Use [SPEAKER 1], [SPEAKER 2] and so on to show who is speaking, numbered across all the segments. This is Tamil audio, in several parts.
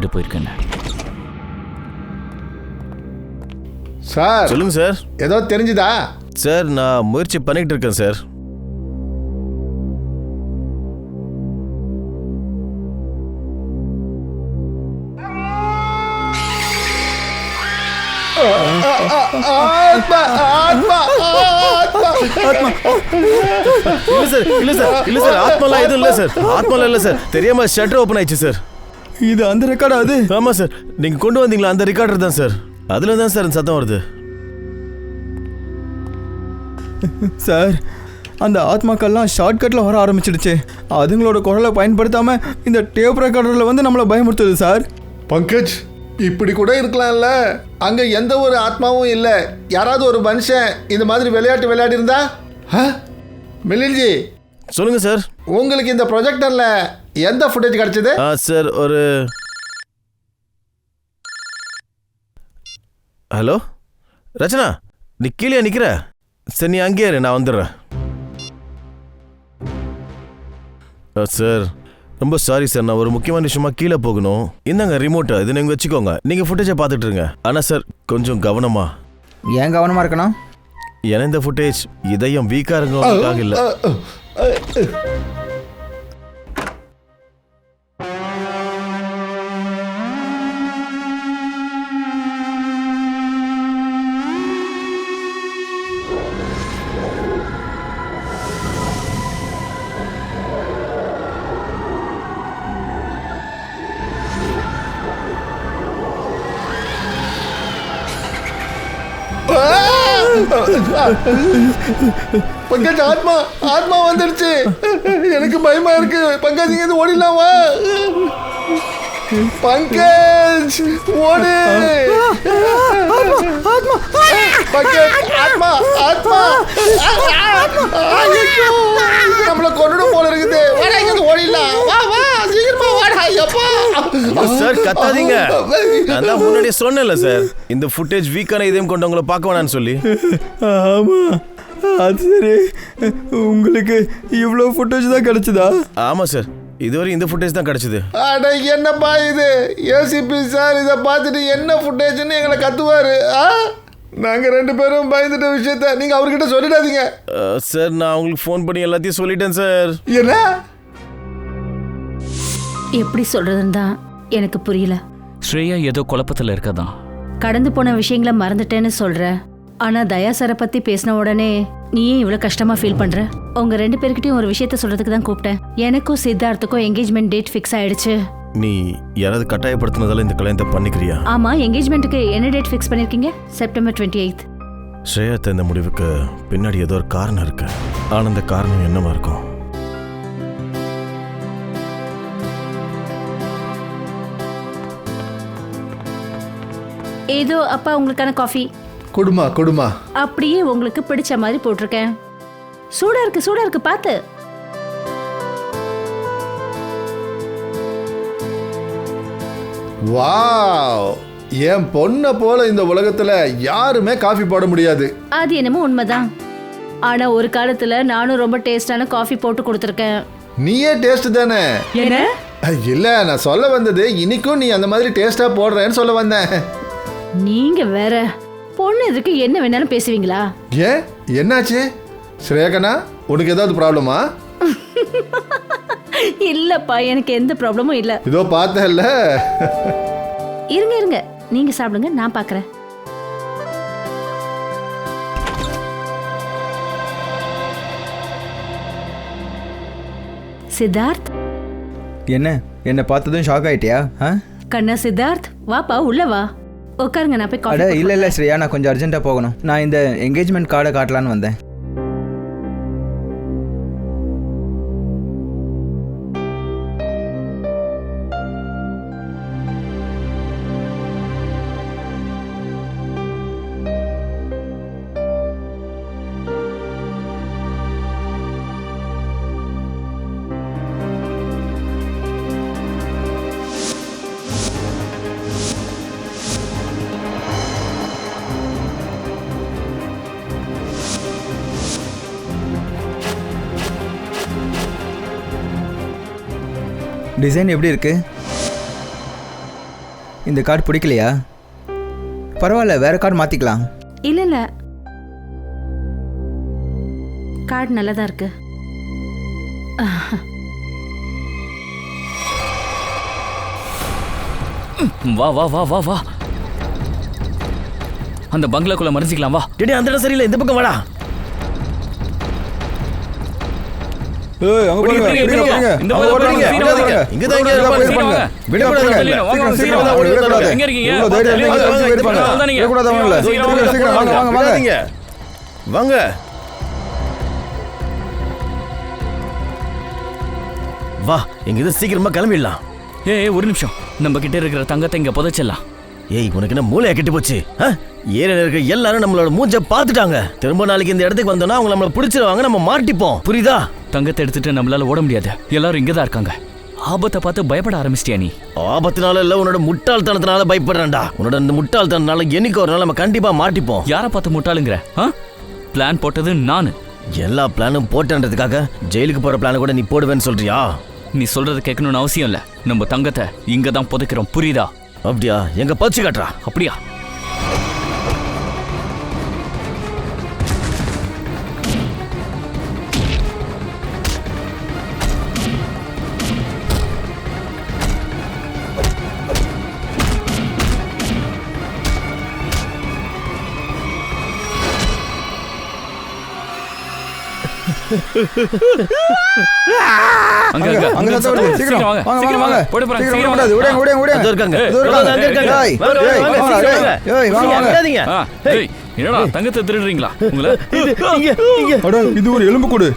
[SPEAKER 1] விட்டுட்டு போயிருக்கேன்.
[SPEAKER 2] சார்
[SPEAKER 3] சொல்லுங்க சார்.
[SPEAKER 2] ஏதோ தெரிஞ்சுதா?
[SPEAKER 3] சார் நான் முயற்சி பண்ணிட்டு இருக்கேன் சார். இல்ல சார் ஆத்மாலாம் எதுவும் இல்ல சார். ஆத்மாலாம் இல்ல சார். தெரியாம ஷட்டர் ஓபன் ஆயிடுச்சு சார்.
[SPEAKER 4] இது அந்த ரெக்கார்டா? அது
[SPEAKER 3] ஆமா சார். நீங்க கொண்டு வந்தீங்களா அந்த ரெக்கார்டர் தான் சார். அதுல தான் சார் சத்தம் வருது.
[SPEAKER 4] சார் அந்த ஆத்மாக்கள்லாம் ஷார்ட்கட்டில் வர ஆரம்பிச்சிடுச்சு. அதுங்களோட குரலை பயன்படுத்தாமல் இந்த டேப் ரெக்கார்டரில் வந்து நம்மளை பயமுறுத்துது சார்.
[SPEAKER 2] பங்கஜ், இப்படி கூட இருக்கலாம்ல. அங்கே எந்த ஒரு ஆத்மாவும் இல்லை. யாராவது ஒரு மனுஷன் இந்த மாதிரி விளையாடி இருந்தா? மிலின்ஜி
[SPEAKER 3] சொல்லுங்க சார்.
[SPEAKER 2] உங்களுக்கு இந்த ப்ரொஜெக்டரில் எந்த ஃபுட்டேஜ் கிடைச்சது?
[SPEAKER 3] சார் ஒரு ஹலோ ரச்சனா, நீ கீழே நிற்கிற? சரி நீ அங்கேயே இரு, நான் வந்துடுறேன். சார் ரொம்ப சாரி சார், நான் ஒரு முக்கியமான விஷயமா கீழே போகணும். இந்தாங்க ரிமோட்டை, இது நீங்கள் வச்சுக்கோங்க. நீங்கள் ஃபுட்டேஜை பார்த்துட்டு இருங்க. ஆனால் சார் கொஞ்சம் கவனமா.
[SPEAKER 4] ஏன் கவனமாக இருக்கணும்?
[SPEAKER 3] ஏன்னா இந்த ஃபுட்டேஜ் இதயம் வீக்காக இருக்கவங்களுக்காக இல்லை.
[SPEAKER 2] பங்கஜ், ஆத்மா வந்துடுச்சு. எனக்கு பயமா இருக்கு. பங்கஜ் இங்க ஓடிடலாமா? பங்கஜ் ஓடு. பங்கஜ், ஆத்மா நம்மள கொண்டு போல இருக்குது. ஓடிடலாம். வா சீக்கிரமா வாடா.
[SPEAKER 3] சார் கத்தாதீங்க. நான் தான் முன்னாடியே சொன்னேன்ல சார், இந்த ஃபுட்டேஜ் வீக்கான இதயம் கொண்டவங்களை பார்க்க வேணான்னு சொல்லி.
[SPEAKER 4] ஆமாம், அது சரி. உங்களுக்கு இவ்வளோ ஃபுட்டேஜ் தான் கிடைச்சதா?
[SPEAKER 3] ஆமாம் சார், இதுவரை இந்த ஃபுட்டேஜ் தான் கிடைச்சது.
[SPEAKER 2] அட என்னப்பா இது? ஏசிபி சார் இதை பார்த்துட்டு என்ன ஃபுட்டேஜ்னு எங்களை கத்துவாரு. நாங்கள் 2 பேரும் பயந்துட்ட விஷயத்த நீங்கள் அவர்கிட்ட சொல்லிடாதீங்க
[SPEAKER 3] சார். நான் உங்களுக்கு ஃபோன் பண்ணி எல்லாத்தையும் சொல்லிட்டேன் சார்.
[SPEAKER 2] என்ன
[SPEAKER 5] எப்படி சொல்றதுன்னு தான் எனக்கு புரியல.
[SPEAKER 1] ஸ்ரேயா ஏதோ குழப்பத்தில் இருக்கதான்.
[SPEAKER 5] கடந்து போன விஷயங்களை மறந்துட்டேன்னு சொல்ற. ஆனா தயா சாரை பத்தி பேசின உடனே நீ ஏன் இவ்வளவு கஷ்டமா ஃபீல் பண்ற? உங்க 2 பேர்கிட்டயும் ஒரு விஷயத்த சொல்றதுக்கு தான் கூப்பிட்டேன். எனக்கும் சித்தார்த்துக்கும் என்கேஜ்மெண்ட் டேட் ஃபிக்ஸ் ஆயிடுச்சு.
[SPEAKER 3] நீ யாராவது கட்டாயப்படுத்தினதால இந்த கல்யாணத்தை பண்ணிக்கிறியா?
[SPEAKER 5] ஆமா, என்கேஜ்மெண்ட்டுக்கு என்ன டேட் ஃபிக்ஸ் பண்ணிருக்கீங்க? செப்டம்பர் 28.
[SPEAKER 3] ஸ்ரேயா இந்த முடிவுக்கு பின்னாடி ஏதோ ஒரு காரணம் இருக்கு. ஆனா அந்த காரணம் என்னவா இருக்கும்?
[SPEAKER 5] ஏதோ அப்பா உங்களுக்கான காஃபி.
[SPEAKER 2] கொடுமா.
[SPEAKER 5] அப்படியே உங்களுக்கு பிடிச்ச மாதிரி போட்டிருக்கேன். சூடா இருக்கு பார்த்து.
[SPEAKER 2] வாவ், என் பொண்ணை போல இந்த உலகத்துல யாருமே காஃபி போட முடியாது.
[SPEAKER 5] அது என்னமோ உண்மைதான். ஆனா ஒரு காலத்துல நானும் ரொம்ப டேஸ்டான காஃபி போட்டு கொடுத்துருக்கேன்.
[SPEAKER 2] நீயே டேஸ்ட் தானே?
[SPEAKER 5] என்ன?
[SPEAKER 2] இல்ல, நான் சொல்ல வந்தது இன்னைக்கும் நீ அந்த மாதிரி டேஸ்டா போடுறேன்னு சொல்ல வந்தேன்.
[SPEAKER 5] நீங்க வேற பொண்ணு எதுக்கு என்ன வேணாலும் பேசுவீங்களா?
[SPEAKER 2] ஏன், என்னாச்சு ஸ்ரேகனா? உனக்கு ஏதாவது ப்ராப்ளமா?
[SPEAKER 5] இல்லப்பா, எனக்கு எந்த ப்ராப்ளமும் இல்ல.
[SPEAKER 2] இதோ பார்த்தல.
[SPEAKER 5] இருங்க நீங்க சாப்பிடுங்க, நான் பார்க்கறேன். சித்தார்த்,
[SPEAKER 4] என்ன பார்த்ததும் ஷாக் ஆயிட்டியா?
[SPEAKER 5] கண்ணா சித்தார்த், வாப்பா உள்ள வா, உட்காருங்க. நான் போய் காஃபி.
[SPEAKER 4] இல்லை ஸ்ரேயா, நான் கொஞ்சம் அர்ஜென்ட்டாக போகணும். நான் இந்த என்கேஜ்மெண்ட் கார்டை காட்டலான்னு வந்தேன். டிசைன் எப்படி இருக்கு? இந்த கார்டு பிடிக்கலையா? பரவாயில்ல, வேற கார்டு மாற்றிக்கலாம்.
[SPEAKER 5] இல்ல கார்டு நல்லதா இருக்கு.
[SPEAKER 1] வா வா வா வா வா, அந்த பங்களாக்குள்ள மறைஞ்சிக்கலாம் வா.
[SPEAKER 3] டேடி அந்த இடம் சரியில்லை, இந்த பக்கம் வாடா.
[SPEAKER 4] ஏய், அங்க பாருங்க,
[SPEAKER 1] பிடிங்க,
[SPEAKER 4] பிடிங்க,
[SPEAKER 1] பிடிங்க.
[SPEAKER 4] பிடிங்க.
[SPEAKER 1] இந்த
[SPEAKER 4] அங்க
[SPEAKER 1] பக்கம்
[SPEAKER 4] ஓடுறாங்க,
[SPEAKER 1] பிடிங்க,
[SPEAKER 4] விடாதீங்க.
[SPEAKER 3] இங்க தான் இங்க
[SPEAKER 4] விடாதீங்க,
[SPEAKER 3] இருப்பாங்க.
[SPEAKER 4] விடாதீங்க. விடக்கூடாது.
[SPEAKER 1] வாங்க,
[SPEAKER 4] சீக்கிரம்
[SPEAKER 1] வாங்க,
[SPEAKER 4] வாங்க, விடக்கூடாது.
[SPEAKER 1] எங்க இருக்கீங்க?
[SPEAKER 4] இவ்வளவு தைரியம் இருந்தா இங்க வந்து போயிருப்பாங்க.
[SPEAKER 1] அவ்வளவுதான் நீங்க.
[SPEAKER 4] விடக்கூடாது அவங்கள.
[SPEAKER 1] சீக்கிரம்
[SPEAKER 4] சீக்கிரம் வாங்க, வாங்க, வாங்க.
[SPEAKER 3] விடாதீங்க. வாங்க வா, இங்க இது சீக்கிரமா கிளம்பிடலாம்.
[SPEAKER 1] ஏய் ஒரு நிமிஷம், நம்ம கிட்ட இருக்கிற தங்கத்தை இங்க புதைச்சிடலாம்.
[SPEAKER 3] ஏய், உனக்கு என்ன மூளையா கெட்டு போச்சு? ஏரியா இருக்க எல்லாரும் நம்மளோட மூஞ்ச பாத்துட்டாங்க. திரும்ப நாளைக்கு இந்த இடத்துக்கு வந்தோம்னா அவங்க நம்மள பிடிச்சிருவாங்க, நம்ம மாட்டிப்போம். புரியுதா?
[SPEAKER 1] தங்கத்தை எடுத்துட்டு நம்மளால ஓட முடியாது. எல்லாரும் இங்கதான் இருக்காங்க. ஆபத்தை பார்த்து பயப்பட ஆரம்பிச்சிட்டியா நீ?
[SPEAKER 3] ஆபத்தினால இல்ல, உன்னோட முட்டாள்தனத்தினால பயப்படுறேன்டா. உன்னோட இந்த முட்டாள்தனனால என்னைக்கு ஒரு நாள் நம்ம கண்டிப்பா மாட்டிப்போம்.
[SPEAKER 1] யாரை பார்த்து முட்டாளுங்கிற? பிளான் போட்டது நானு.
[SPEAKER 3] எல்லா பிளானும் போட்டன்றதுக்காக ஜெயிலுக்கு போற பிளான கூட நீ போடுவேன்னு சொல்றியா?
[SPEAKER 1] நீ சொல்றது கேட்கணும்னு அவசியம் இல்ல. நம்ம தங்கத்தை இங்க தான் புதைக்கிறோம், புரியுதா?
[SPEAKER 3] அப்படியா? எங்க பச்சு காட்டுறா.
[SPEAKER 1] அப்படியா? அங்க அங்க
[SPEAKER 4] அங்க தான் வருது. சீக்கிரம் வாங்க,
[SPEAKER 1] சீக்கிரம் வாங்க.
[SPEAKER 4] வாங்க.
[SPEAKER 1] போடு போறாங்க.
[SPEAKER 4] சீக்கிரம்
[SPEAKER 1] சீக்கிரம்
[SPEAKER 4] விடாது.
[SPEAKER 1] வாங்க.
[SPEAKER 4] ஓடுங்க, ஓடுங்க,
[SPEAKER 3] அதோ
[SPEAKER 4] ஓடுங்க.
[SPEAKER 3] இருக்காங்க.
[SPEAKER 4] இதோ இருக்காங்க.
[SPEAKER 3] அங்க இருக்காங்க.
[SPEAKER 4] ஏய்,
[SPEAKER 3] வாங்க,
[SPEAKER 4] ஏய்,
[SPEAKER 3] வாங்க,
[SPEAKER 4] வாங்க,
[SPEAKER 3] சீக்கிரம்
[SPEAKER 4] ஏய்,
[SPEAKER 3] வாங்க.
[SPEAKER 4] ஏய், வாங்க, வாங்க.
[SPEAKER 3] விடாதீங்க.
[SPEAKER 1] ஏய், என்னடா தங்கத்தை திருடுறீங்களா உங்களை?
[SPEAKER 3] இங்க
[SPEAKER 4] அட, இது ஒரு எலும்பு கூடு.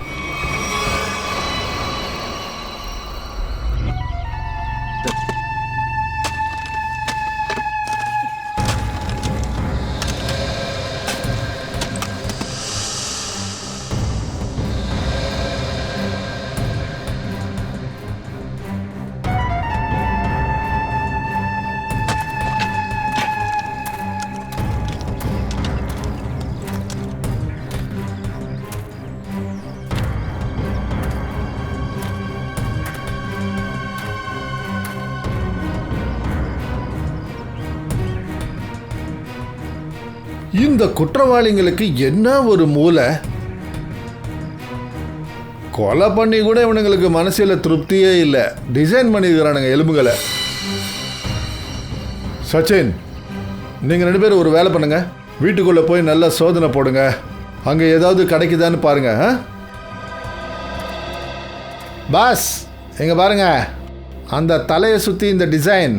[SPEAKER 2] இந்த குற்றவாளிங்களுக்கு என்ன ஒரு மூளை! கொலை பண்ணி கூட இவனுங்களுக்கு மனசுல திருப்தியே இல்லை. டிசைன் பண்ணிக்கிறானுங்க எலும்புகளை. சச்சின், நீங்க 2 பேரும் ஒரு வேலை பண்ணுங்க. வீட்டுக்குள்ள போய் நல்லா சோதனை போடுங்க. அங்க ஏதாவது கிடைக்குதான்னு பாருங்க. பாஸ், எங்க பாருங்க, அந்த தலையை சுத்தி இந்த டிசைன்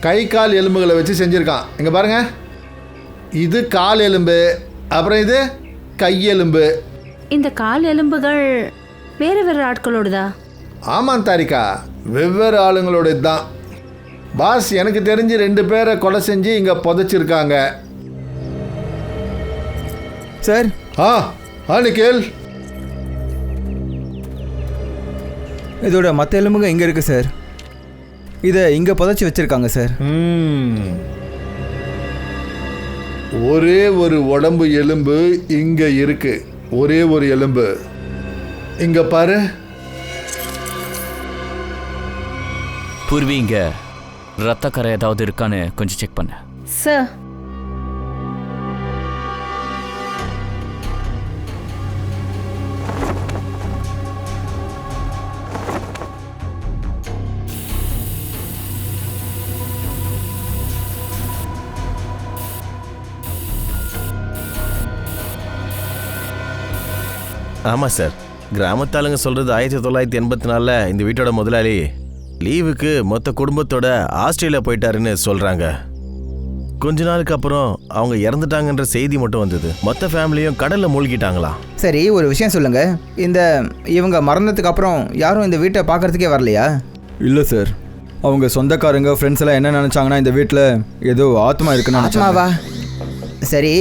[SPEAKER 2] கை கால் எலும்புகளை வச்சு செஞ்சிருக்கான். இங்க பாருங்க, இது கால் எலும்பு, அப்புறம் இது கையெலும்பு.
[SPEAKER 5] இந்த கால் எலும்புகள் வேறு வேறு ஆட்களோடுதா?
[SPEAKER 2] ஆமாம் தாரிகா, வெவ்வேறு ஆளுங்களோட தான். பாஸ், எனக்கு தெரிஞ்சு 2 பேரை கொலை செஞ்சு இங்கே புதைச்சிருக்காங்க.
[SPEAKER 4] சார்,
[SPEAKER 2] நிக்கேல்,
[SPEAKER 4] இதோட மற்ற எலும்புங்க இங்கே இருக்கு சார். இதை இங்கே புதைச்சி வச்சிருக்காங்க சார்.
[SPEAKER 2] ஒரே ஒரு உடம்பு எலும்பு இங்க இருக்கு. ஒரே ஒரு எலும்பு இங்க பாரு.
[SPEAKER 1] பூர்வி, இங்க ரத்தக்கரை ஏதாவது இருக்கான்னு கொஞ்சம் செக் பண்ண.
[SPEAKER 5] சார்,
[SPEAKER 3] ஆமா சார், கிராமத்தாளுங்க சொல்றது 1984 இந்த வீட்டோட முதலாளி லீவுக்கு மொத்த குடும்பத்தோட ஆஸ்திரேலியா போயிட்டாருன்னு சொல்றாங்க. கொஞ்ச நாளுக்கு அப்புறம் அவங்க இறந்துட்டாங்கன்ற செய்தி மட்டும் வந்தது. மொத்த ஃபேமிலியும் கடல்ல மூழ்கிட்டாங்களாம்.
[SPEAKER 4] சரி, ஒரு விஷயம் சொல்லுங்க, இவங்க மறந்ததுக்கு அப்புறம் யாரும் இந்த வீட்டை பார்க்கறதுக்கே வரலையா? இல்லை சார், அவங்க சொந்தக்காரங்க ஃப்ரெண்ட்ஸ் எல்லாம் என்ன நினச்சாங்கன்னா இந்த வீட்டில் ஏதோ ஆத்மா இருக்குன்னு. ஆத்மாவா? சரி,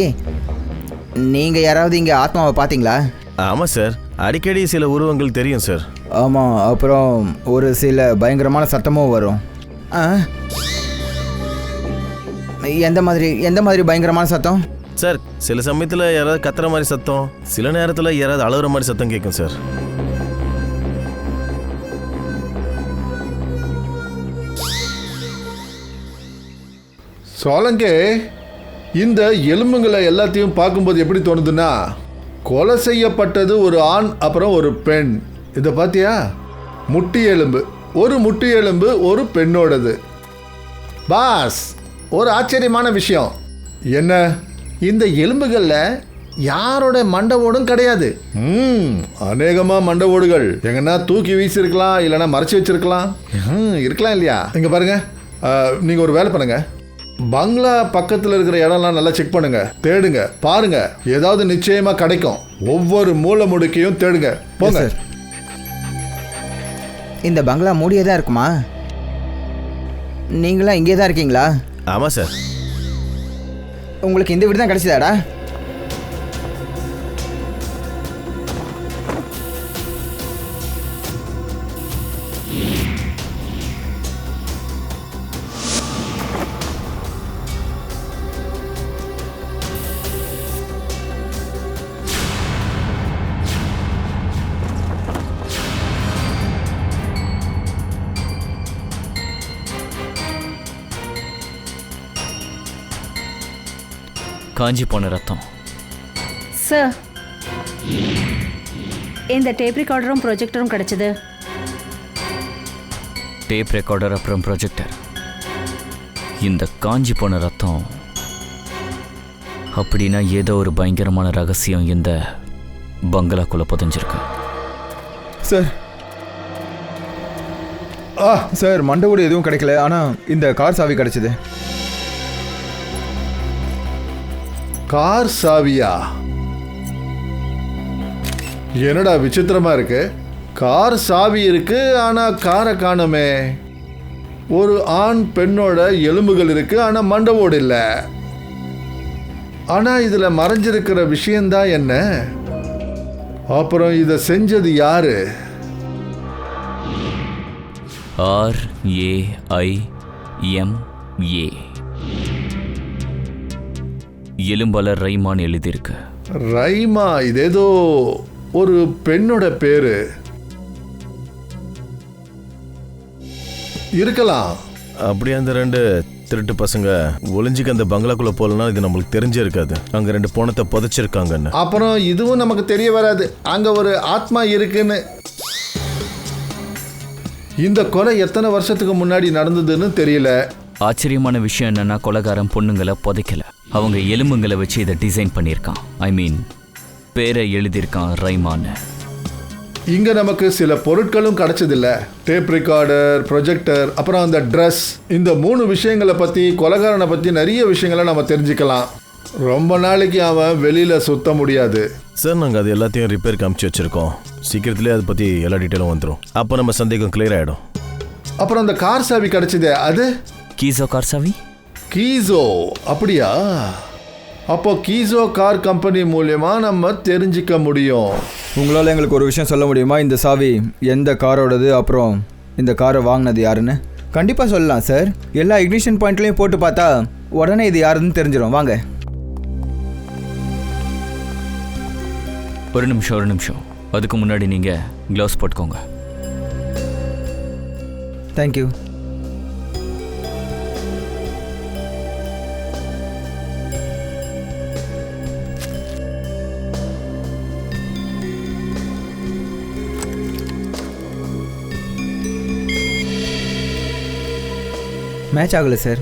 [SPEAKER 4] நீங்கள் யாராவது இங்கே ஆத்மாவை பார்த்தீங்களா?
[SPEAKER 3] ஆமாம் சார், அடிக்கடி சில உருவங்கள் தெரியும் சார்.
[SPEAKER 4] ஆமாம், அப்புறம் ஒரு சில பயங்கரமான சத்தமும் வரும். எந்த மாதிரி பயங்கரமான சத்தம்?
[SPEAKER 3] சார், சில சமயத்தில் யாராவது கத்துற மாதிரி சத்தம், சில நேரத்தில் யாராவது அழுகிற மாதிரி சத்தம் கேட்கும் சார்.
[SPEAKER 2] சோலங்கே, இந்த எலும்புங்களை எல்லாத்தையும் பார்க்கும்போது எப்படி தோணுதுன்னா, கொலை செய்யப்பட்டது ஒரு ஆண் அப்புறம் ஒரு பெண். இதை பார்த்தியா? முட்டி எலும்பு, ஒரு முட்டி எலும்பு ஒரு பெண்ணோடது. பாஸ், ஒரு ஆச்சரியமான விஷயம் என்ன, இந்த எலும்புகளில் யாரோட மண்டவோடும் கிடையாது. அநேகமாக மண்டவோடுகள் எங்கன்னா தூக்கி வீசிருக்கலாம், இல்லைன்னா மறைச்சி வச்சிருக்கலாம். இருக்கலாம் இல்லையா? இங்கே பாருங்க, நீங்கள் ஒரு வேலை பண்ணுங்க, பங்களா பக்கத்தில் இருக்கிற இடம்லாம் நல்லா செக் பண்ணுங்க, தேடுங்க, பாருங்க, ஏதாவது நிச்சயமா கிடைக்கும். ஒவ்வொரு மூலை முடுக்கையும் தேடுங்க. போங்க.
[SPEAKER 4] இந்த பங்களா மூடியே தான் இருக்குமா? நீங்களாம் இங்கே தான் இருக்கீங்களா?
[SPEAKER 3] ஆமாம் சார்.
[SPEAKER 4] உங்களுக்கு இந்த வீடு தான் கிடைச்சதாடா?
[SPEAKER 1] காஞ்சி போன ரத்தம்.
[SPEAKER 5] சார், இந்த டேப் ரெக்கார்டரும் ப்ரொஜெக்டரும் கிடைச்சது.
[SPEAKER 1] டேப் ரெக்கார்டர் அப்புறம் ப்ரொஜெக்டர். இந்த காஞ்சி போன ரத்தம் அப்படின்னா ஏதோ ஒரு பயங்கரமான ரகசியம் இந்த பங்களாக்குள்ள புதைஞ்சிருக்கு.
[SPEAKER 4] சார், சார் மண்டவோடு எதுவும் கிடைக்கல, ஆனால் இந்த கார் சாவி கிடைச்சது.
[SPEAKER 2] கார் சாவியா? என்னடா விசித்திரமா இருக்கு. கார் சாவி இருக்கு, ஆனா காரை காணுமே. ஒரு ஆண் பெண்ணோட எலும்புகள் இருக்கு, ஆனா மண்டவோடு இல்லை. ஆனா இதுல மறைஞ்சிருக்கிற விஷயம்தான் என்ன? அப்புறம் இதை செஞ்சது யாரு?
[SPEAKER 1] RAIMA. எலும்பல ரைமான் எழுதியிருக்கு.
[SPEAKER 2] ரைமா? இது ஏதோ ஒரு பெண்ணோட பேரு இருக்கலாம்.
[SPEAKER 3] அப்படி அந்த 2 திருட்டு பசங்க ஒளிஞ்சிக்கு அந்த பங்களாக்குள்ள போலனா இது நம்மளுக்கு தெரிஞ்சே இருக்காது. அங்க 2 பணத்தை புதைச்சிருக்காங்கன்னு.
[SPEAKER 2] அப்புறம் இதுவும் நமக்கு தெரிய வராது அங்க ஒரு ஆத்மா இருக்குன்னு. இந்த கொலை எத்தனை வருஷத்துக்கு முன்னாடி நடந்ததுன்னு தெரியல.
[SPEAKER 1] ஆச்சரியமான விஷயம் என்னன்னா, கொலைகாரன் பொண்ணுங்களை புதைக்கல, அவங்க எலும்புங்களை வச்சு இதை டிசைன் பண்ணியிருக்கான். ஐ மீன், பேரை எழுதியிருக்கான் ரைமான்னு.
[SPEAKER 2] இங்க நமக்கு சில பொருட்களும் கிடைச்சதில்ல. டேப் ரெக்கார்டர், ப்ரொஜெக்டர், அப்புறம் அந்த ட்ரெஸ். இந்த 3 விஷயங்களை பத்தி, கொலைகாரனை பத்தி நிறைய விஷயங்களை நம்ம தெரிஞ்சுக்கலாம். ரொம்ப நாளைக்கு அவன் வெளியில சுத்த முடியாது.
[SPEAKER 3] சார், நாங்கள் அது எல்லாத்தையும் ரிப்பேருக்கு அமுச்சு வச்சிருக்கோம். சீக்கிரத்திலே அதை பற்றி எல்லா டீட்டெயிலும் வந்துடும். அப்போ நம்ம சந்தேகம் கிளியர் ஆகிடும்.
[SPEAKER 2] அப்புறம் அந்த கார் சாவி கிடைச்சதே, அது
[SPEAKER 1] கீசோ கார் சாவி?
[SPEAKER 2] கீசோ? அப்படியா? அப்போ கீசோ கார் கம்பெனி மூலியமா நம்ம தெரிஞ்சிக்க முடியும்.
[SPEAKER 4] உங்களால் எங்களுக்கு ஒரு விஷயம் சொல்ல முடியுமா? இந்த சாவி எந்த காரோடது, அப்புறம் இந்த காரை வாங்கினது யாருன்னு? கண்டிப்பாக சொல்லலாம் சார். எல்லா இக்னிஷன் பாயிண்ட்லையும் போட்டு பார்த்தா உடனே இது யாருன்னு தெரிஞ்சிடும். வாங்க.
[SPEAKER 1] ஒரு நிமிஷம். அதுக்கு முன்னாடி நீங்கள் க்ளவுஸ் போட்டுக்கோங்க.
[SPEAKER 4] தேங்க்யூ. மேட்ச் ஆகலை சார்.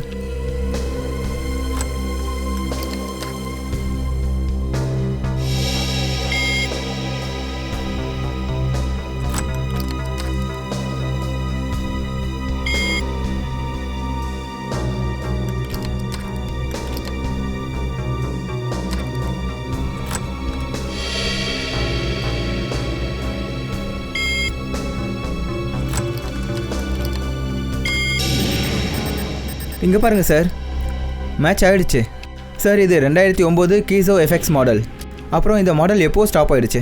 [SPEAKER 4] இங்கே பாருங்கள் சார், மேட்ச் ஆகிடுச்சு சார். இது 2009 கீசோ எஃப்எக்ஸ் மாடல். அப்புறம் இந்த மாடல் எப்போது ஸ்டாப் ஆகிடுச்சு.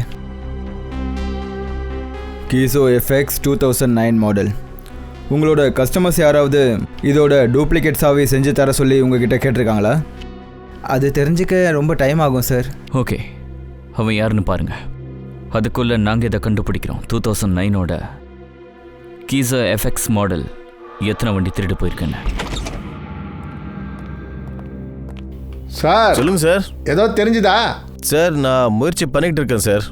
[SPEAKER 4] கீசோ எஃப்எக்ஸ் 2009 மாடல். உங்களோட கஸ்டமர்ஸ் யாராவது இதோட டூப்ளிகேட் சாவி செஞ்சு தர சொல்லி உங்ககிட்ட கேட்டிருக்காங்களா? அது தெரிஞ்சுக்க ரொம்ப டைம் ஆகும் சார்.
[SPEAKER 1] ஓகே, அவன் யாருன்னு பாருங்கள். அதுக்குள்ளே நாங்கள் இதை கண்டுபிடிக்கிறோம். 2009ஓட கீசோ எஃப்எக்ஸ் மாடல் எத்தனை வண்டி திருடு போயிருக்கேன்னு.
[SPEAKER 2] சார்
[SPEAKER 3] சொல்லுங்க சார்.
[SPEAKER 2] ஏதோ தெரிஞ்சுதா?
[SPEAKER 3] சார் நான் முயற்சி பண்ணிட்டு இருக்கேன் சார்.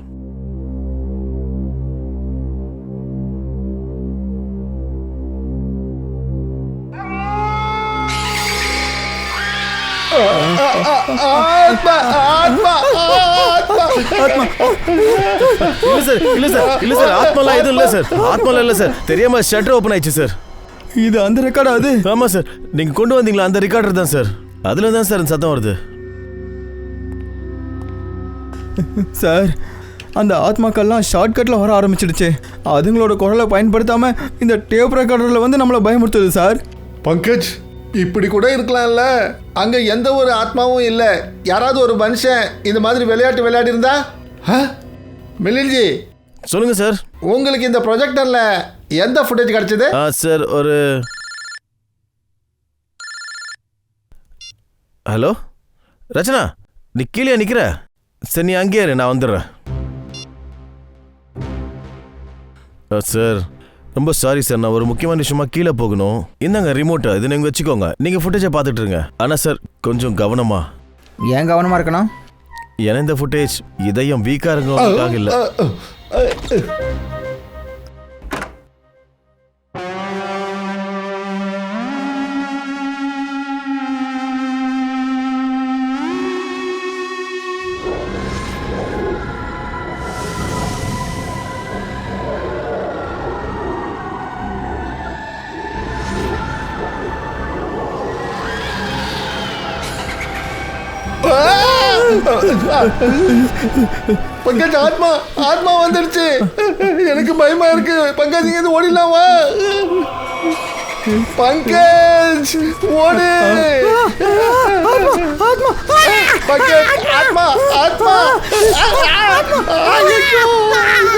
[SPEAKER 2] ஆத்மா ஆத்மா ஆத்மா
[SPEAKER 3] இல்ல சார் ஆத்மாலாம் எதுவும் இல்ல சார். ஆத்மாலாம் இல்ல சார். தெரியாம ஷட்டர் ஓபன் ஆயிடுச்சு சார்.
[SPEAKER 4] இது அந்த ரெக்கார்டா அது?
[SPEAKER 3] ஆமா சார். நீங்க கொண்டு வந்தீங்களா அந்த ரெக்கார்டர் தான் சார். அதுல தான் சார் இந்த சத்தம் வருது.
[SPEAKER 4] சார் அந்த ஆத்மாக்கள்லாம் ஷார்ட்கட்டில் வர ஆரம்பிச்சிடுச்சு. அதுங்களோட குரலை பயன்படுத்தாமல் இந்த டேப் ரெக்கார்டரில் வந்து நம்மளை பயமுறுத்துது சார்.
[SPEAKER 2] பங்கஜ், இப்படி கூட இருக்கலாம்ல. அங்கே எந்த ஒரு ஆத்மாவும் இல்லை. யாராவது ஒரு மனுஷன் இந்த மாதிரி விளையாட்டு விளையாடி இருந்தா? மிலின்ஜி
[SPEAKER 3] சொல்லுங்க சார்.
[SPEAKER 2] உங்களுக்கு இந்த ப்ரொஜெக்டரில் எந்த ஃபுட்டேஜ் கிடைச்சது?
[SPEAKER 3] சார் ஒரு ஹலோ ரச்சனா, நீ கீழே நிக்கிற? சரி நீ அங்கேயே இரு, நான் வந்துடுறேன். சார் ரொம்ப சாரி சார், நான் ஒரு முக்கியமான விஷயமா கீழே போகணும். இந்தாங்க ரிமோட்டை, இது நீங்கள் வச்சுக்கோங்க. நீங்கள் ஃபுட்டேஜை பார்த்துட்டு இருங்க. ஆனால் சார் கொஞ்சம் கவனமா.
[SPEAKER 4] ஏன் கவனமாக இருக்கணும்?
[SPEAKER 3] ஏன்னா இந்த ஃபுட்டேஜ் இதயம் வீக்காக இருக்கிறவங்களுக்காக இல்லை.
[SPEAKER 2] பங்கஜ், ஆத்மா ஆத்மா வந்துடுச்சு. எனக்கு பயமா இருக்கு. பங்கஜ், இங்க ஓடிடலாமா? பங்கஜ் ஓடு. பங்கஜ், ஆத்மா ஆத்மா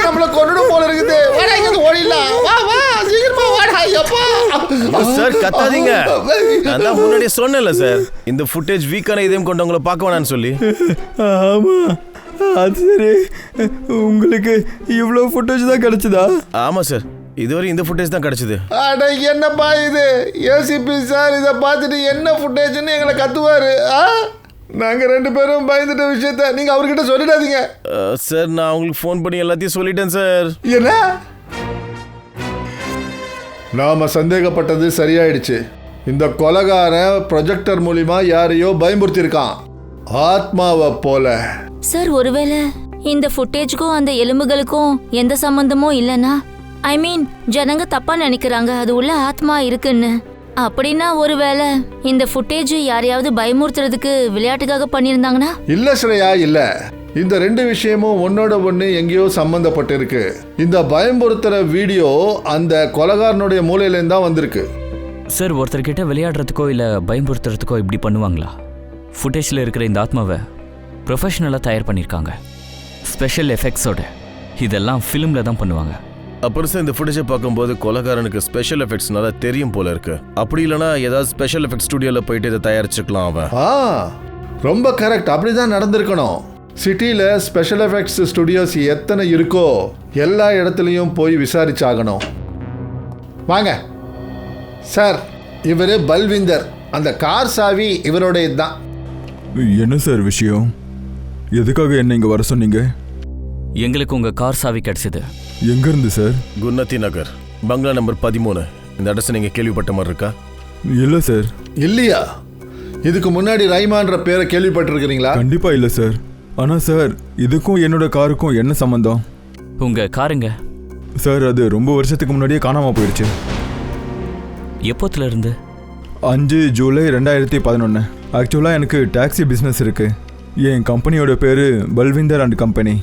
[SPEAKER 2] நம்மள கொன்னுடும் போல இருக்குது. வாடா, இங்க ஓடிடலாம். வா வா, சீக்கிரமா வாடா. அப்பா
[SPEAKER 3] சார் கத்தாதீங்க. நான் தான் முன்னாடியே சொன்னேன்ல சார், இந்த ஃபுட்டேஜ் வீக்கான இதயம் கொண்டவங்களை பார்க்க வேணான்னு சொல்லி.
[SPEAKER 4] ஆமாம், அது சரி. உங்களுக்கு இவ்வளோ ஃபுட்டேஜ் தான் கிடச்சிதா?
[SPEAKER 3] ஆமாம் சார், இதுவரை இந்த ஃபுட்டேஜ் தான் கிடச்சிது.
[SPEAKER 2] அட என்னப்பா இது? ஏசிபி சார் இதை பார்த்துட்டு என்ன ஃபுட்டேஜ்னு எங்களை கத்துவாரு. நாங்கள் 2 பேரும் பயந்துட்ட விஷயத்த நீங்கள் அவர்கிட்ட சொல்லிடாதீங்க
[SPEAKER 3] சார். நான் அவங்களுக்கு ஃபோன் பண்ணி எல்லாத்தையும் சொல்லிட்டேன் சார்.
[SPEAKER 2] என்ன? நாம சந்தேகப்பட்டது சரியாயிடுச்சு. இந்த கொலைகாரன் ப்ரொஜெக்டர் மூலிமா யாரையோ பயமுறுத்திருக்கான், ஆத்மாவை போல.
[SPEAKER 6] சார் ஒருவேளை இந்த ஃபுட்டேஜுக்கும் அந்த எலும்புகளுக்கும் எந்த சம்பந்தமும் இல்லைன்னா, ஐ மீன் ஜனங்க தப்பா நினைக்கிறாங்க அது உள்ள ஆத்மா இருக்குன்னு. அப்படின்னா ஒருவேளை இந்த ஃபுட்டேஜ் யாரையாவது பயமுறுத்துறதுக்கு விளையாட்டுக்காக பண்ணியிருந்தாங்கன்னா?
[SPEAKER 2] இல்ல ஸ்ரேயா, இல்ல. இந்த 2 விஷயமும் ஒன்னோட ஒன்று எங்கேயோ சம்பந்தப்பட்டிருக்கு. இந்த பயம்புறுத்துற வீடியோ அந்த கொலைகாரனுடைய மூலையிலேருந்து தான் வந்திருக்கு.
[SPEAKER 1] சார், ஒருத்தர்கிட்ட விளையாடுறதுக்கோ இல்லை பயம்புறுத்துறதுக்கோ இப்படி பண்ணுவாங்களா? ஃபுட்டேஜில் இருக்கிற இந்த ஆத்மாவை ப்ரொஃபஷனலாக தயார் பண்ணியிருக்காங்க, ஸ்பெஷல் எஃபெக்ட்ஸோட. இதெல்லாம் ஃபிலிமில் தான் பண்ணுவாங்க.
[SPEAKER 3] அப்புறம் சார் இந்த ஃபுட்டேஜை பார்க்கும்போது கொலைகாரனுக்கு ஸ்பெஷல் எஃபெக்ட்ஸ் நல்லா தெரியும் போல இருக்கு. அப்படி இல்லைனா ஏதாவது ஸ்பெஷல் எஃபெக்ட்ஸ் ஸ்டுடியோவில் போயிட்டு இதை தயாரிச்சுக்கலாம் அவன்.
[SPEAKER 2] ரொம்ப கரெக்ட். அப்படிதான் நடந்திருக்கணும். சிட்டியில் ஸ்பெஷல் எஃபெக்ட்ஸ் ஸ்டுடியோஸ் எத்தனை இருக்கோ எல்லா இடத்துலையும் போய் விசாரிச்சாகணும். வாங்க சார், இவர் பல்விந்தர். அந்த கார் சாவி இவருடைய தான்.
[SPEAKER 4] என்ன சார் விஷயம்? எதுக்காக என்ன இங்கே வர சொன்னீங்க?
[SPEAKER 1] எங்களுக்கு உங்கள் கார் சாவி கிடச்சிது.
[SPEAKER 4] எங்கேருந்து சார்?
[SPEAKER 3] குன்னத்தி நகர், பங்களா நம்பர் 13. இந்த அட்ரஸ் நீங்கள் கேள்விப்பட்ட மாதிரி இருக்கா?
[SPEAKER 4] இல்லை சார்.
[SPEAKER 2] இல்லையா? இதுக்கு முன்னாடி ரைமான்ற பேரை கேள்விப்பட்டிருக்கிறீங்களா?
[SPEAKER 4] கண்டிப்பாக இல்லை சார். ஆனால் சார், இதுக்கும் என்னோட காருக்கும் என்ன சம்மந்தம்?
[SPEAKER 1] உங்கள் காருங்க
[SPEAKER 4] சார், அது ரொம்ப வருஷத்துக்கு முன்னாடியே காணாமல் போயிடுச்சு.
[SPEAKER 1] எப்போத்துல இருந்து?
[SPEAKER 4] 5 ஜூலை 2011. ஆக்சுவலாக எனக்கு டாக்ஸி பிஸ்னஸ் இருக்குது. என் கம்பெனியோட பேர் பல்விந்தர் அண்ட் கம்பெனி.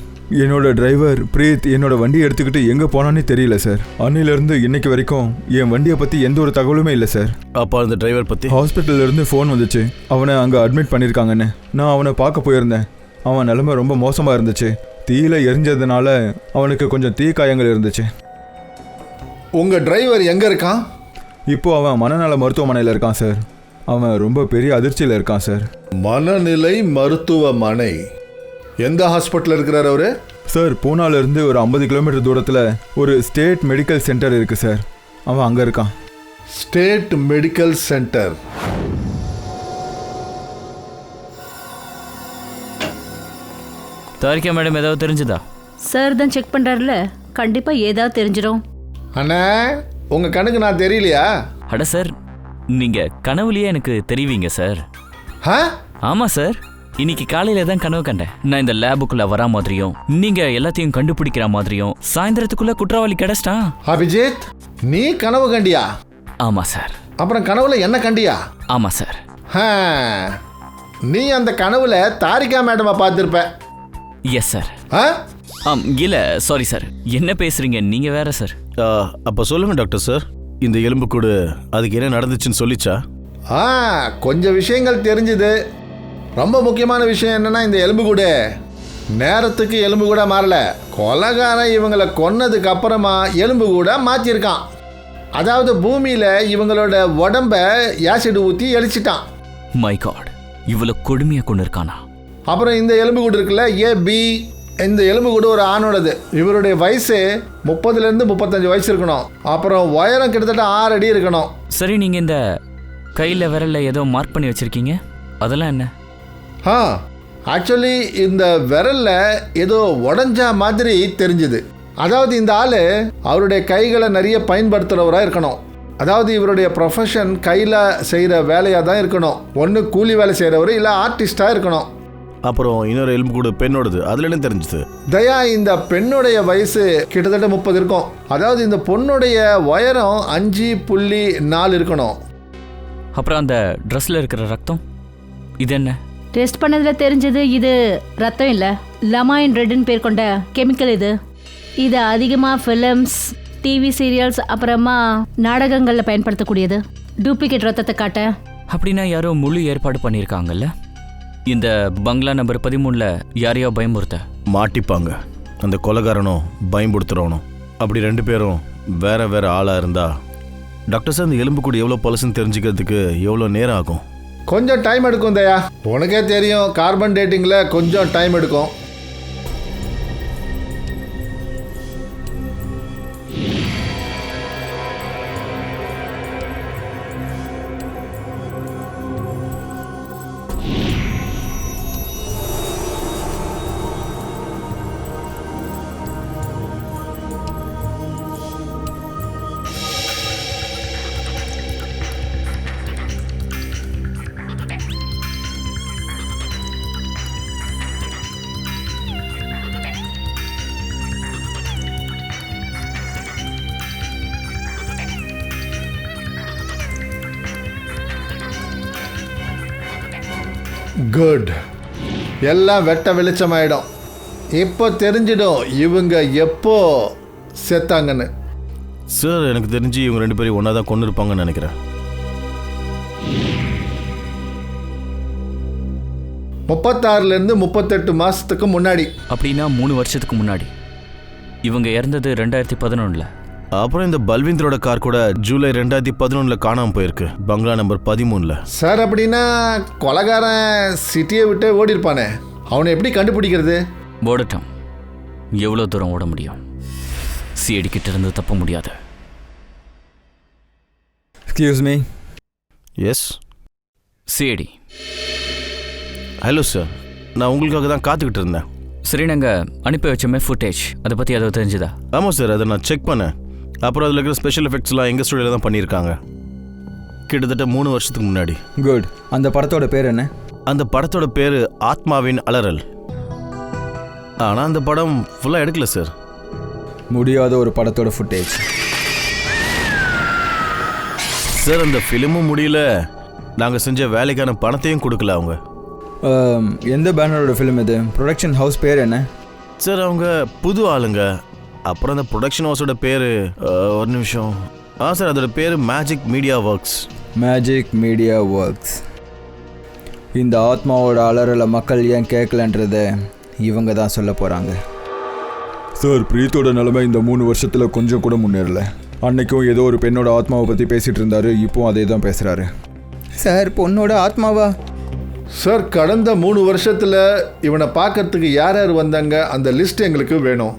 [SPEAKER 4] என்னோட டிரைவர் பிரீத் என்னோட வண்டியை எடுத்துக்கிட்டு எங்கே போனானே தெரியல சார். அன்னிலிருந்து இன்னைக்கு வரைக்கும் என் வண்டியை பற்றி எந்த ஒரு தகவலுமே இல்லை சார்.
[SPEAKER 3] அப்போ அந்த டிரைவர் பற்றி?
[SPEAKER 4] ஹாஸ்பிட்டல்லேருந்து ஃபோன் வந்துச்சு, அவனை அங்கே அட்மிட் பண்ணியிருக்காங்கன்னு. நான் அவனை பார்க்க போயிருந்தேன். அவன் நிலைமை ரொம்ப மோசமாக இருந்துச்சு. தீயில எரிஞ்சதுனால அவனுக்கு கொஞ்சம் தீ காயங்கள் இருந்துச்சு.
[SPEAKER 2] உங்கள் டிரைவர் எங்கே இருக்கான்?
[SPEAKER 4] இப்போ அவன் மனநல மருத்துவமனையில் இருக்கான் சார். அவன் ரொம்ப பெரிய அதிர்ச்சியில் இருக்கான் சார்.
[SPEAKER 2] மனநிலை மருத்துவமனை? எந்த ஹாஸ்பிட்டல் இருக்கிறார் அவரு?
[SPEAKER 4] சார், பூனாலேருந்து ஒரு 50 கிலோமீட்டர் தூரத்தில் ஒரு ஸ்டேட் மெடிக்கல் சென்டர் இருக்குது சார். அவன் அங்கே இருக்கான்.
[SPEAKER 2] State medical centre?
[SPEAKER 1] Tarika madam ஏதாவது தெரிஞ்சுதா?
[SPEAKER 5] சார் தான் செக் பண்றாருல, கண்டிப்பா ஏதாவது தெரிஞ்சிடும்.
[SPEAKER 2] அண்ணா உங்கள் கணக்கு நான் தெரியலையா?
[SPEAKER 1] அட சார், நீங்க கனவுலயே எனக்கு தெரிவிங்க சார்.
[SPEAKER 2] ஆ
[SPEAKER 1] ஆமா சார், இன்னைக்கு காலையில தான் கனவு கண்டேன். நான் இந்த லேபுக்குள்ள வரா மாதிரியும் நீங்க எல்லாத்தையும் கண்டுபிடிக்கிற மாதிரியும் சாயந்தரத்துக்குள்ள குற்றவாளி கிடைச்சிட்டான்.
[SPEAKER 2] அபிஜித், நீ கனவு கண்டியா?
[SPEAKER 1] ஆமா சார்.
[SPEAKER 2] அப்புறம் கனவுல என்ன கண்டியா?
[SPEAKER 1] ஆமா சார்.
[SPEAKER 2] ஆ, நீ அந்த கனவுல தாரிகா மேடமை பார்த்துருப்ப.
[SPEAKER 1] Yes sir.
[SPEAKER 2] ஆ
[SPEAKER 1] இல்ல சாரி சார், என்ன பேசுறீங்க நீங்க வேற சார்.
[SPEAKER 3] அப்போ சொல்லுங்க டாக்டர் சார், இந்த எலும்புக்கூடு அதுக்கு என்ன நடந்துச்சுன்னு சொல்லிச்சா?
[SPEAKER 2] ஆ கொஞ்சம் விஷயங்கள் தெரிஞ்சுது. ரொம்ப முக்கியமான விஷயம் என்னன்னா, இந்த எலும்புக்கூடு நேரத்துக்கு எலும்புக்கூட மாறல. கொலைகாரன் இவங்களை கொன்னதுக்கு அப்புறமா எலும்புக்கூட மாற்றிருக்கான். அதாவது பூமியில் இவங்களோட உடம்ப ஆசிட் ஊற்றி எரிச்சிட்டான்.
[SPEAKER 1] மை காட், இவ்வளவு கொடுமையா கொண்டு இருக்கானா?
[SPEAKER 2] அப்புறம் இந்த எலும்புக்கூடு இருக்குல்ல, ஏபி, இந்த எலும்புக்கூடு ஒரு ஆணோடது. இவருடைய வயசு 30லேருந்து 35 வயசு இருக்கணும். அப்புறம் உயரம் கிட்டத்தட்ட 6 அடி இருக்கணும்.
[SPEAKER 1] சரி, நீங்க இந்த கையில விரல்ல ஏதோ மார்க் பண்ணி வச்சிருக்கீங்க, அதெல்லாம் என்ன?
[SPEAKER 2] ஆ ஆக்சுவலி இந்த விரல்ல ஏதோ உடஞ்சா மாதிரி தெரிஞ்சுது. அதாவது இந்த ஆள் அவருடைய கைகளை நிறைய பயன்படுத்துகிறவராக இருக்கணும். அதாவது இவருடைய ப்ரொஃபஷன் கையில் செய்கிற வேலையாக தான் இருக்கணும். ஒன்று கூலி வேலை செய்கிறவர், இல்லை ஆர்டிஸ்டாக இருக்கணும்.
[SPEAKER 3] அப்புறம் இன்னொரு எலும்புக்கூடு பெண்ணோடது, அதுல என்ன தெரிஞ்சுது?
[SPEAKER 2] தயா, இந்த பெண்ணுடைய வயசு கிட்டத்தட்ட 30 இருக்கும். அதாவது இந்த பொண்ணுடைய உயரம் 5.4 இருக்கணும்.
[SPEAKER 1] அப்புறம் அந்த ட்ரெஸ்ல இருக்கிற ரத்தம், இது என்ன?
[SPEAKER 5] டெஸ்ட் பண்ணதுல தெரிஞ்சது இது ரத்தம் இல்ல, லமாயின் ரெட்னு பேர் கொண்ட கெமிக்கல். இது அதிகமாக ஃபிலிம்ஸ், டிவி சீரியல்ஸ், அப்புறமா நாடகங்களில் பயன்படுத்தக்கூடியது. டூப்ளிகேட் ரத்தத்தை காட்ட.
[SPEAKER 1] அப்படின்னா யாரோ முழு ஏற்பாடு பண்ணியிருக்காங்கல்ல? இந்த பங்களா நம்பர் 13ல் யாரையோ பயமுறுத்த
[SPEAKER 3] மாட்டிப்பாங்க. அந்த கொலைகாரனும் பயன்படுத்துகிறவனும் அப்படி 2 பேரும் வேற வேற ஆளாக இருந்தா டாக்டர் சார், இந்த எலும்புக்கூடு எவ்வளோ பழசுன்னு தெரிஞ்சுக்கிறதுக்கு எவ்வளோ நேரம் ஆகும்?
[SPEAKER 2] கொஞ்சம் டைம் எடுக்கும் தயா. உனக்கே தெரியும், கார்பன் டேட்டிங்கில் கொஞ்சம் டைம் எடுக்கும். குட், எல்லாம் வெட்ட வெளிச்சமாயிடும். இப்போ தெரிஞ்சிடும் இவங்க எப்போ செத்தாங்கன்னு.
[SPEAKER 3] சார், எனக்கு தெரிஞ்சு இவங்க 2 பேரும் ஒன்றா தான் கொண்டு இருப்பாங்கன்னு நினைக்கிறேன்.
[SPEAKER 2] 36லேருந்து 38 மாதத்துக்கு முன்னாடி.
[SPEAKER 1] அப்படின்னா 3 வருஷத்துக்கு முன்னாடி. இவங்க இறந்தது 2011ல்.
[SPEAKER 3] அப்புறம் இந்த பல்விந்தரோட கார் கூட ஜூலை 2011ல் காணாமல் போயிருக்கு, பங்களா நம்பர் 13ல்.
[SPEAKER 2] சார், அப்படின்னா கொலைகாரன் சிட்டியை விட்டு ஓடி இருப்பானே, அவனை எப்படி கண்டுபிடிக்கிறது?
[SPEAKER 1] ஓடட்டும், எவ்வளோ தூரம் ஓட முடியும்? சிஐடி கிட்ட இருந்து தப்ப முடியாது.
[SPEAKER 4] Excuse me.
[SPEAKER 3] Yes.
[SPEAKER 1] CID.
[SPEAKER 3] Hello sir, நான் உங்களுக்காக தான் காத்துக்கிட்டு இருந்தேன்.
[SPEAKER 1] சரி, நாங்கள் அனுப்பி வச்சோமே ஃபுட்டேஜ், அதை பற்றி ஏதாவது தெரிஞ்சுதா?
[SPEAKER 3] ஆமாம் சார், அதை நான் செக் பண்ணேன். அப்புறம் அதில் இருக்கிற ஸ்பெஷல் எஃபெக்ட்ஸ்லாம் எங்கள் ஸ்டுடியோவில் தான் பண்ணியிருக்காங்க, கிட்டத்தட்ட 3 வருஷத்துக்கு முன்னாடி.
[SPEAKER 4] குட். அந்த படத்தோட பேர் என்ன?
[SPEAKER 3] அந்த படத்தோட பேர் ஆத்மாவின் அலறல். ஆனால் அந்த படம் ஃபுல்லாக எடுக்கல சார்.
[SPEAKER 4] முடியாத ஒரு படத்தோட ஃபுட்டேஜ்.
[SPEAKER 3] சார், அந்த ஃபிலிமும் முடியல, நாங்கள் செஞ்ச வேலைக்கான பணத்தையும் கொடுக்கல அவங்க.
[SPEAKER 4] எந்த பேனரோட ஃபிலிம் இது? ப்ரொடக்ஷன் ஹவுஸ் பேர் என்ன?
[SPEAKER 3] சார், அவங்க புது ஆளுங்க. அப்புறம் அந்த ப்ரொடக்ஷன் ஹவுஸோட பேர், ஒரு நிமிஷம். சார், அதோட பேர் magic media works.
[SPEAKER 4] Magic media works. இந்த ஆத்மாவோட அலறலை மக்கள் ஏன் கேட்கலன்றத இவங்க தான் சொல்ல போகிறாங்க. சார், பிரீத்தோட நிலைமை இந்த 3 வருஷத்தில் கொஞ்சம் கூட முன்னேறல. அன்னைக்கும் ஏதோ ஒரு பெண்ணோட ஆத்மாவை பற்றி பேசிகிட்டு இருந்தாரு, இப்போவும் அதே தான் பேசுகிறாரு. சார், பொண்ணோட ஆத்மாவா?
[SPEAKER 2] சார், கடந்த 3 வருஷத்தில் இவனை பார்க்கறதுக்கு யார் யார் வந்தாங்க, அந்த லிஸ்ட் எங்களுக்கு வேணும்.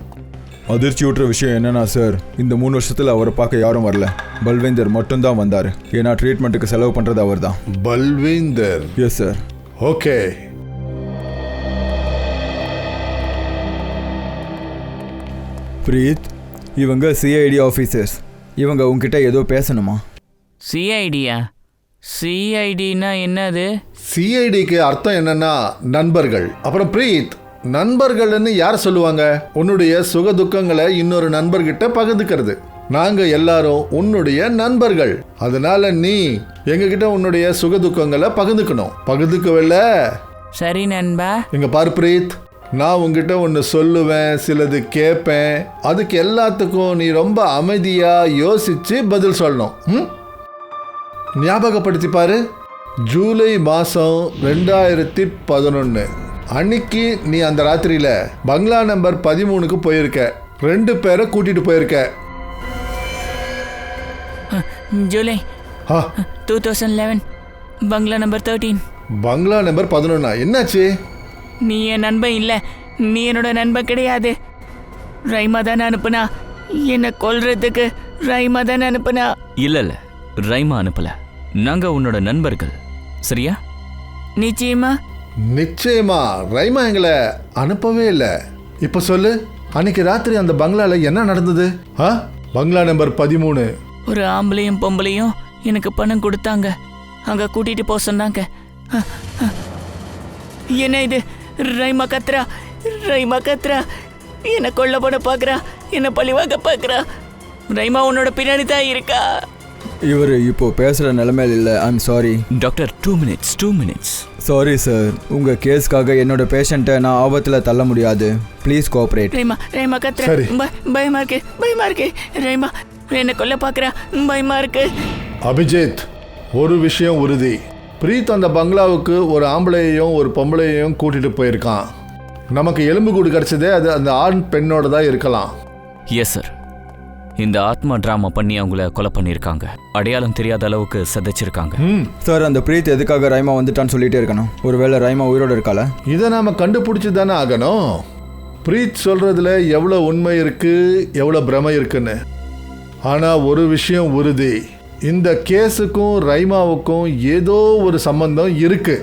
[SPEAKER 4] அதிர்ச்சி ஊட்டுற விஷயம் என்னன்னா சார், இந்த 3 வருஷத்தில் அவரை பார்க்க யாரும் வரல. பல்வேந்தர் மட்டும்தான் வந்தார். ஏன்னா ட்ரீட்மெண்ட்டுக்கு செலவு பண்ணுறது அவர் தான்.
[SPEAKER 2] Balwinder?
[SPEAKER 4] Yes sir.
[SPEAKER 2] Okay.
[SPEAKER 4] Preet, இவங்க சிஐடி ஆஃபீஸர்ஸ். இவங்க உங்ககிட்ட ஏதோ பேசணுமா?
[SPEAKER 1] சிஐடியா? சிஐடினா என்னது?
[SPEAKER 2] சிஐடிக்கு அர்த்தம் என்னன்னா நண்பர்கள். அப்புறம் பிரீத், நண்பர்கள்னு யார் சொல்லுவாங்க? உன்னுடைய சுக துக்கங்களை இன்னொரு நண்பர்கிட்ட பகிர்ந்துக்கிறது. நாங்க எல்லாரும் உன்னுடைய நண்பர்கள். அதனால நீ எங்ககிட்ட உன்னுடைய சுக துக்கங்களை பகிர்ந்துக்கணும். பகிர்ந்துக்கவில்ல?
[SPEAKER 1] சரி நண்பா.
[SPEAKER 2] இங்க பாரு பிரீத், நான் உங்ககிட்ட ஒன்று சொல்லுவேன், சிலது கேட்பேன். அதுக்கு எல்லாத்துக்கும் நீ ரொம்ப அமைதியா யோசிச்சு பதில் சொல்லணும். ஞாபகப்படுத்தி பாரு. ஜூலை மாதம் 2011 அன்னைக்கு நீ அந்த ராத்திரியில பங்களா நம்பர் 13க்கு போயிருக்க. 2 பேரை கூட்டிட்டு போயிருக்க.
[SPEAKER 1] ஜூலை 2011, பங்களா நம்பர் 13.
[SPEAKER 2] பங்களா நம்பர் 11. என்னாச்சு?
[SPEAKER 1] நீ என் நண்பன் இல்லை, நீ என்னோட நண்பன் கிடையாது. ரைமா தானே அனுப்புனா என்னை கொல்றதுக்கு. ரைமா தானே அனுப்புனா. இல்ல ரைமா அனுப்பல. நாங்க உன்னோட நண்பர்கள், சரியா? நிச்சயமா?
[SPEAKER 2] நிச்சயமா. ரைமா எங்களை அனுப்பவே இல்லை. இப்ப சொல்லு, அன்னைக்கு ராத்திரி அந்த பங்களால என்ன நடந்தது? பங்களா நம்பர் 13.
[SPEAKER 1] ஒரு ஆம்பளையும் பொம்பளையும் எனக்கு பணம் கொடுத்தாங்க. அங்க கூட்டிட்டு போக சொன்னாங்க. என்ன இது? ரைமா கத்ரா, ரைமா கத்ரா, என்ன கொல்ல போட பாக்குறா, என்ன பழிவாங்க பாக்குறா. ரைமா உன்னோட பின்னாடி தான் இருக்கா.
[SPEAKER 4] இவர் இப்போ பேசுகிற நிலைமையில் இல்லை. I'm sorry
[SPEAKER 1] doctor. 2 minutes.
[SPEAKER 4] Sorry sir, உங்கள் கேஸ்க்காக என்னோட பேஷண்ட்டை நான் ஆபத்தில் தள்ள முடியாது. Please cooperate.
[SPEAKER 1] ரைமா கத்ரா, பயமா இருக்கு. ரைமா என்ன கொல்ல பாக்குறா, பயமா இருக்கு.
[SPEAKER 2] அபிஜித், ஒரு விஷயம் உறுதி. பிரீத் அந்த பங்களாவுக்கு ஒரு ஆம்பளையையும் ஒரு பொம்பளையையும் கூட்டிட்டு போயிருக்கான். நமக்கு எலும்புக்கூடு கிடைச்சதே அது அந்த ஆண் பெண்ணோட தான் இருக்கலாம்.
[SPEAKER 1] Yes sir. இந்த ஆத்மா டிராமா பண்ணி அவங்கள கொலை பண்ணியிருக்காங்க. அடையாளம் தெரியாத அளவுக்கு சதைச்சிருக்காங்க.
[SPEAKER 4] சார், அந்த பிரீத் எதுக்காக ரைமா வந்துட்டான்னு சொல்லிட்டே இருக்கணும்? ஒருவேளை ரைமா உயிரோடு இருக்காளா?
[SPEAKER 2] இதை நாம கண்டுபிடிச்சி தானே ஆகணும். பிரீத் சொல்றதுல எவ்வளோ உண்மை இருக்கு, எவ்வளோ பிரமை இருக்குன்னு. ஆனால் ஒரு விஷயம் உறுதி, இந்த கேஸுக்கும் ரைமாவுக்கும் ஏதோ ஒரு சம்பந்தம் இருக்கு.